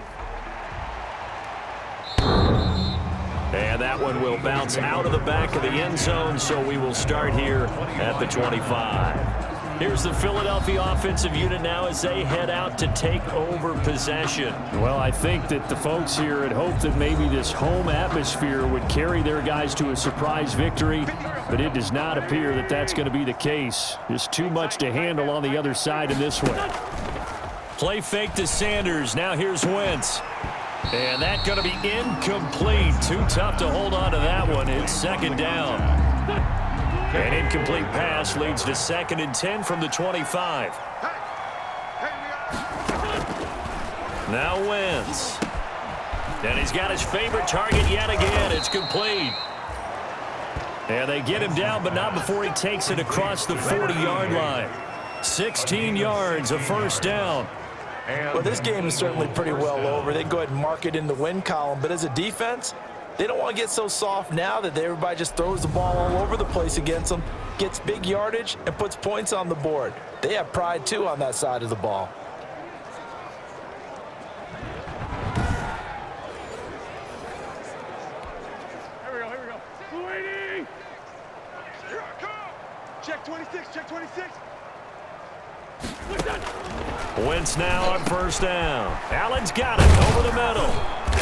And that one will bounce out of the back of the end zone, so we will start here at the 25. Here's the Philadelphia offensive unit now as they head out to take over possession. Well, I think that the folks here had hoped that maybe this home atmosphere would carry their guys to a surprise victory, but it does not appear that that's going to be the case. There's too much to handle on the other side in this one. Play fake to Sanders. Now here's Wentz. And that's going to be incomplete. Too tough to hold on to that one. It's 2nd down. An incomplete pass leads to 2nd and 10 from the 25. Now Wentz. And he's got his favorite target yet again. It's complete. And they get him down, but not before he takes it across the 40-yard line. 16 yards, a first down. Well, this game is certainly pretty well over. They go ahead and mark it in the win column. But as a defense, they don't want to get so soft now that everybody just throws the ball all over the place against them, gets big yardage, and puts points on the board. They have pride, too, on that side of the ball. Here we go. Waiting. Here I come. Check 26, check 26. Wentz now on first down. Allen's got it over the middle.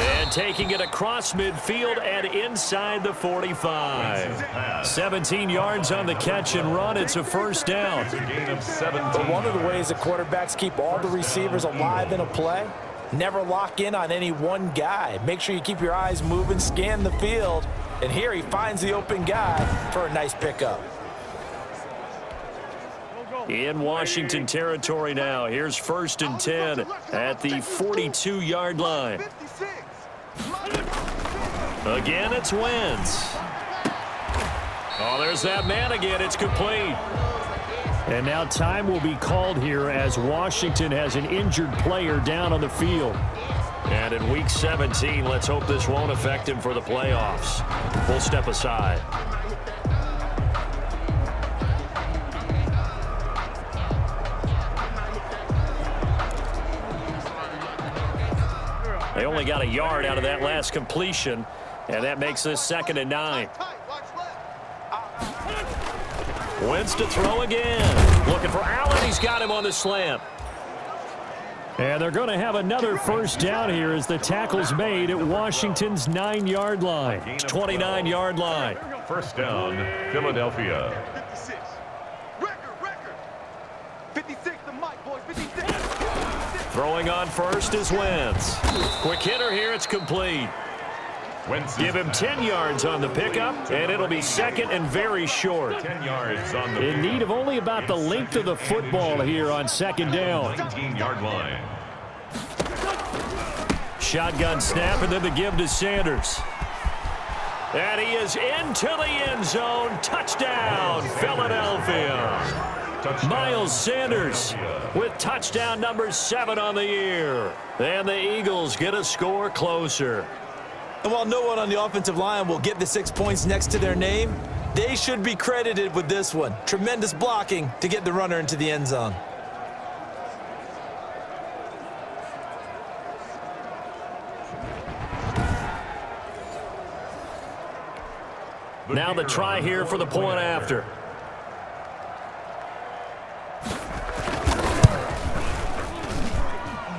And taking it across midfield and inside the 45. 17 yards on the catch and run. It's a first down. But one of the ways that quarterbacks keep all the receivers alive in a play, never lock in on any one guy. Make sure you keep your eyes moving, scan the field. And here he finds the open guy for a nice pickup. In Washington territory now. Here's 1st and 10 at the 42-yard line. Again, it's Wentz. Oh, there's that man again. It's complete. And now time will be called here as Washington has an injured player down on the field. And in Week 17, let's hope this won't affect him for the playoffs. We'll step aside. They only got a yard out of that last completion, and that makes this 2nd and 9. Wentz to throw again. Looking for Allen. He's got him on the slant. And they're going to have another first down here as the tackle's made at Washington's 9-yard line. 29-yard line. First down, Philadelphia. 56. Record. 56, the mic, boys. 56. Throwing on first is Wentz. Quick hitter here. It's complete. Give him 10 yards on the pickup, and it'll be 2nd and very short. 10 yards on the In need of only about the length of the football here on 2nd down. 19-yard line. Shotgun snap, and then the give to Sanders. And he is into the end zone. Touchdown, Philadelphia. Miles Sanders with touchdown number 7 on the year. And the Eagles get a score closer. And while no one on the offensive line will get the 6 points next to their name, they should be credited with this one. Tremendous blocking to get the runner into the end zone. Now the try here for the point after.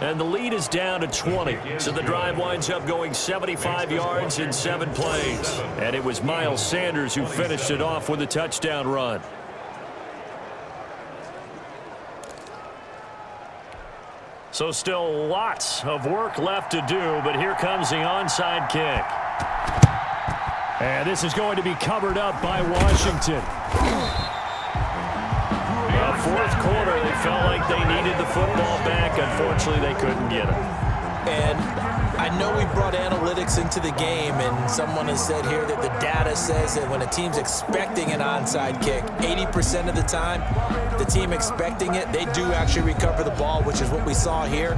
And the lead is down to 20. So the drive winds up going 75 yards in 7 plays. And it was Miles Sanders who finished it off with a touchdown run. So still lots of work left to do, but here comes the onside kick. And this is going to be covered up by Washington. Fourth quarter, they felt like they needed the football back. Unfortunately, they couldn't get it. And I know we brought analytics into the game, and someone has said here that the data says that when a team's expecting an onside kick, 80% of the time, the team expecting it, they do actually recover the ball, which is what we saw here.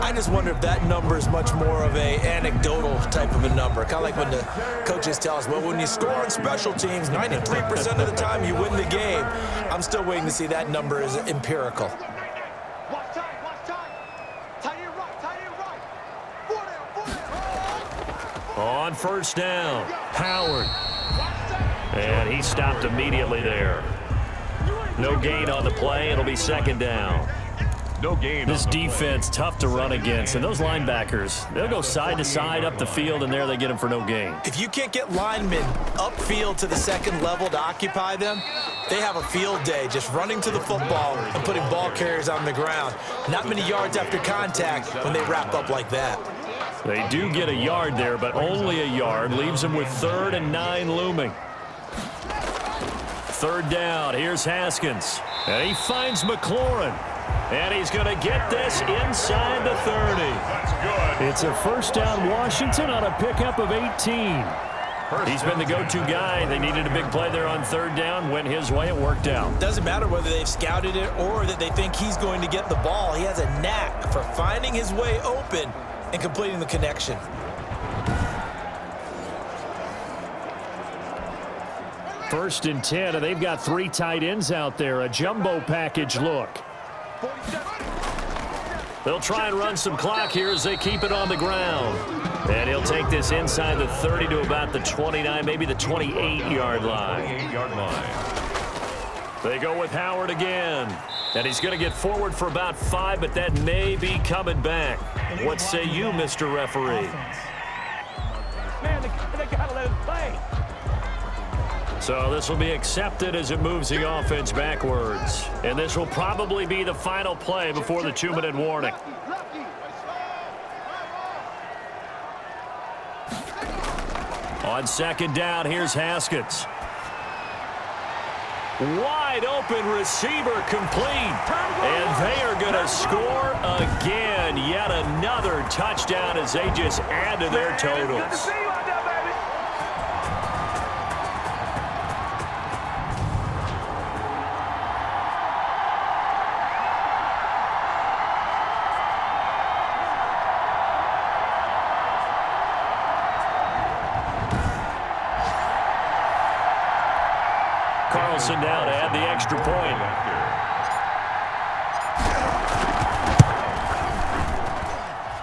I just wonder if that number is much more of a anecdotal type of a number. Kind of like when the coaches tell us, well, when you score on special teams, 93% of the time you win the game. I'm still waiting to see that number is empirical. Watch time. Tight end right. 4 down. On first down, Howard. And he stopped immediately there. No gain on the play. It'll be 2nd down. No gain. This defense tough to run against. And those linebackers, they'll go side to side up the field, and there they get them for no gain. If you can't get linemen upfield to the 2nd level to occupy them, they have a field day just running to the football and putting ball carriers on the ground. Not many yards after contact when they wrap up like that. They do get a yard there, but only a yard. Leaves them with 3rd and 9 looming. third down. Here's Haskins. And he finds McLaurin. And he's going to get this inside the 30. That's good. It's a first down Washington on a pickup of 18. He's been the go-to guy. They needed a big play there on third down. Went his way. It worked out. Doesn't matter whether they've scouted it or that they think he's going to get the ball. He has a knack for finding his way open and completing the connection. First and 10, and they've got 3 tight ends out there. A jumbo package look. They'll try and run some clock here as they keep it on the ground. And he'll take this inside the 30 to about the 29, maybe the 28-yard line. 28-yard line. They go with Howard again. And he's going to get forward for about 5, but that may be coming back. What say you, Mr. Referee? Man, they got to let him play. So this will be accepted as it moves the offense backwards. And this will probably be the final play before the 2-minute warning. On second down, here's Haskins. Wide open receiver complete. And they are going to score again. Yet another touchdown as they just add to their totals. Carlson down to add the extra point.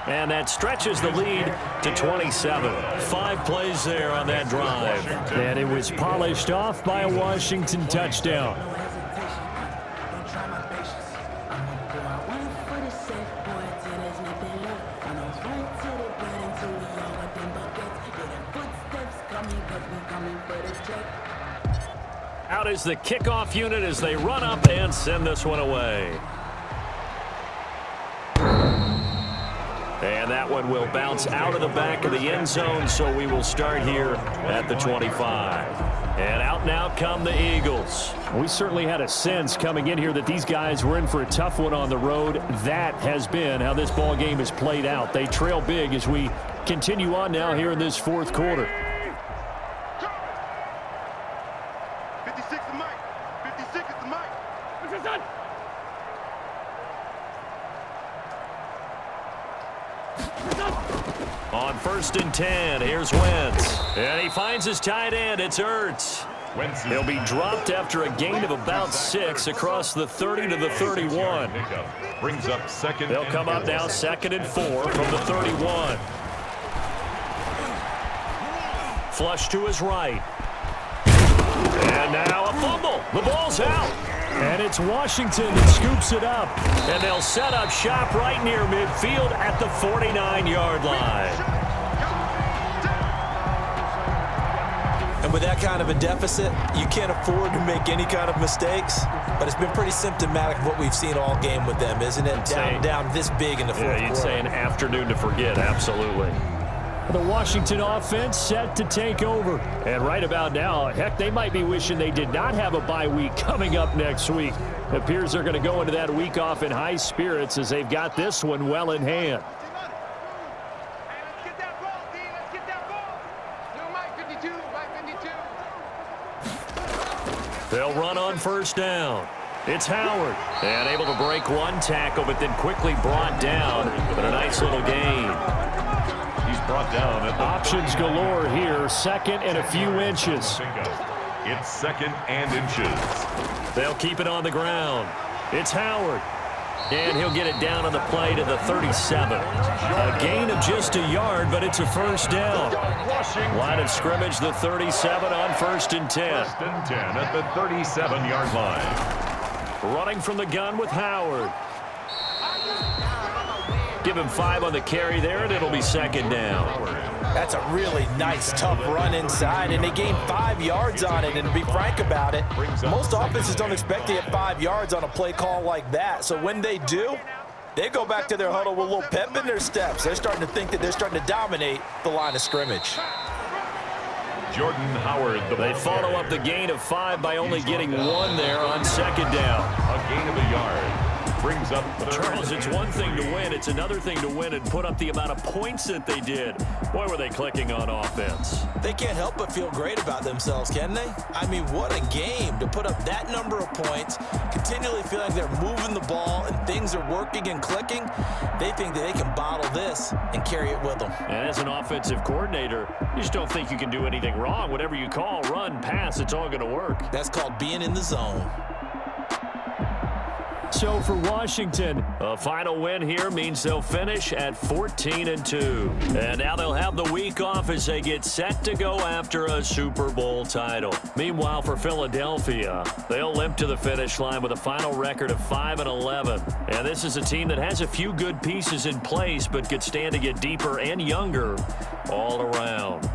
And that stretches the lead to 27. 5 plays there on that drive. And it was polished off by a Washington touchdown. Out is the kickoff unit as they run up and send this one away. And that one will bounce out of the back of the end zone, so we will start here at the 25. And out now come the Eagles. We certainly had a sense coming in here that these guys were in for a tough one on the road. That has been how this ball game has played out. They trail big as we continue on now here in this fourth quarter. 56 is Mike. 56 is the Mike. What's your son? On first and 10, here's Wentz. And he finds his tight end. It's Ertz. He'll be dropped after a gain of about 6 across the 30 to the 31. Brings up second. They'll come up now second and 4 from the 31. Flush to his right. And now a fumble. The ball's out. And it's Washington that scoops it up. And they'll set up shop right near midfield at the 49-yard line. And with that kind of a deficit, you can't afford to make any kind of mistakes. But it's been pretty symptomatic of what we've seen all game with them, isn't it? Down this big in the fourth quarter. You'd say an afternoon to forget, absolutely. The Washington offense set to take over. And right about now, heck, they might be wishing they did not have a bye week coming up next week. It appears they're going to go into that week off in high spirits as they've got this one well in hand. Let's get that ball, D. Let's get that ball. No, Mike 52. Mike 52. They'll run on first down. It's Howard. And able to break one tackle, but then quickly brought down. But a nice little gain. Brought down at the options galore here. Second and a few inches. It's second and inches. They'll keep it on the ground. It's Howard. And he'll get it down on the play to the 37. A gain of just a yard, but it's a first down. Line of scrimmage, the 37 on first and 10. First and 10 at the 37-yard line. Running from the gun with Howard. Give him 5 on the carry there, and it'll be second down. That's a really nice, tough run inside, and they gained 5 yards on it. And to be frank about it, most offenses don't expect to get 5 yards on a play call like that. So when they do, they go back to their huddle with a little pep in their steps. They're starting to think that they're starting to dominate the line of scrimmage. Jordan Howard. They follow up the gain of 5 by only getting 1 there on second down. A gain of a yard. Brings up Charles, it's one thing to win. It's another thing to win and put up the amount of points that they did. Boy, were they clicking on offense. They can't help but feel great about themselves, can they? I mean, what a game to put up that number of points, continually feel like they're moving the ball and things are working and clicking. They think that they can bottle this and carry it with them. And as an offensive coordinator, you just don't think you can do anything wrong. Whatever you call, run, pass, it's all going to work. That's called being in the zone. So for Washington, a final win here means they'll finish at 14-2. And now they'll have the week off as they get set to go after a Super Bowl title. Meanwhile, for Philadelphia, they'll limp to the finish line with a final record of 5-11. And this is a team that has a few good pieces in place, but could stand to get deeper and younger all around.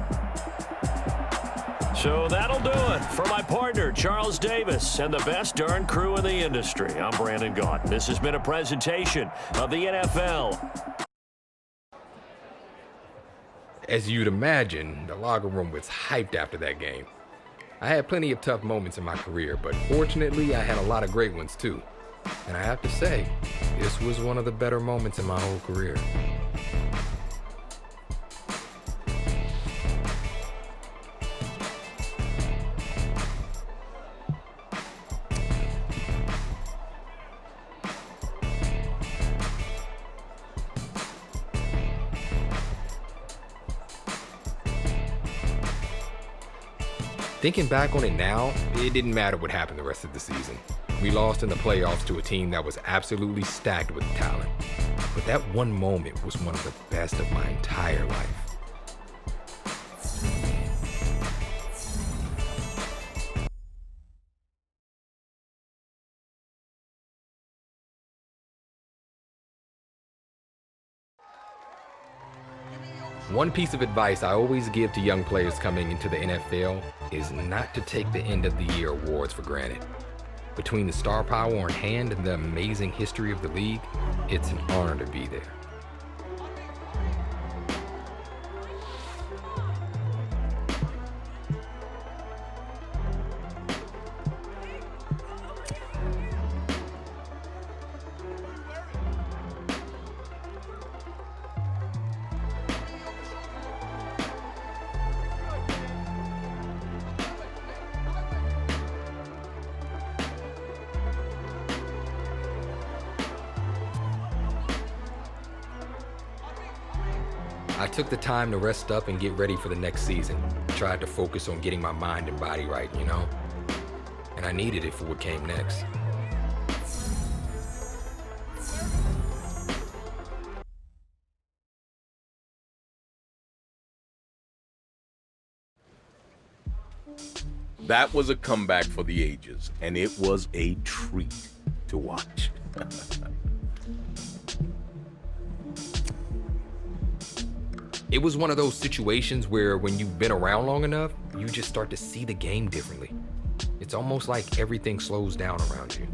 So that'll do it for my partner, Charles Davis, and the best darn crew in the industry. I'm Brandon Gaunt. This has been a presentation of the NFL. As you'd imagine, the locker room was hyped after that game. I had plenty of tough moments in my career, but fortunately, I had a lot of great ones too. And I have to say, this was one of the better moments in my whole career. Thinking back on it now, it didn't matter what happened the rest of the season. We lost in the playoffs to a team that was absolutely stacked with talent. But that one moment was one of the best of my entire life. One piece of advice I always give to young players coming into the NFL is not to take the end of the year awards for granted. Between the star power on hand and the amazing history of the league, it's an honor to be there. I took the time to rest up and get ready for the next season. Tried to focus on getting my mind and body right, you know? And I needed it for what came next. That was a comeback for the ages, and it was a treat to watch. It was one of those situations where when you've been around long enough, you just start to see the game differently. It's almost like everything slows down around you.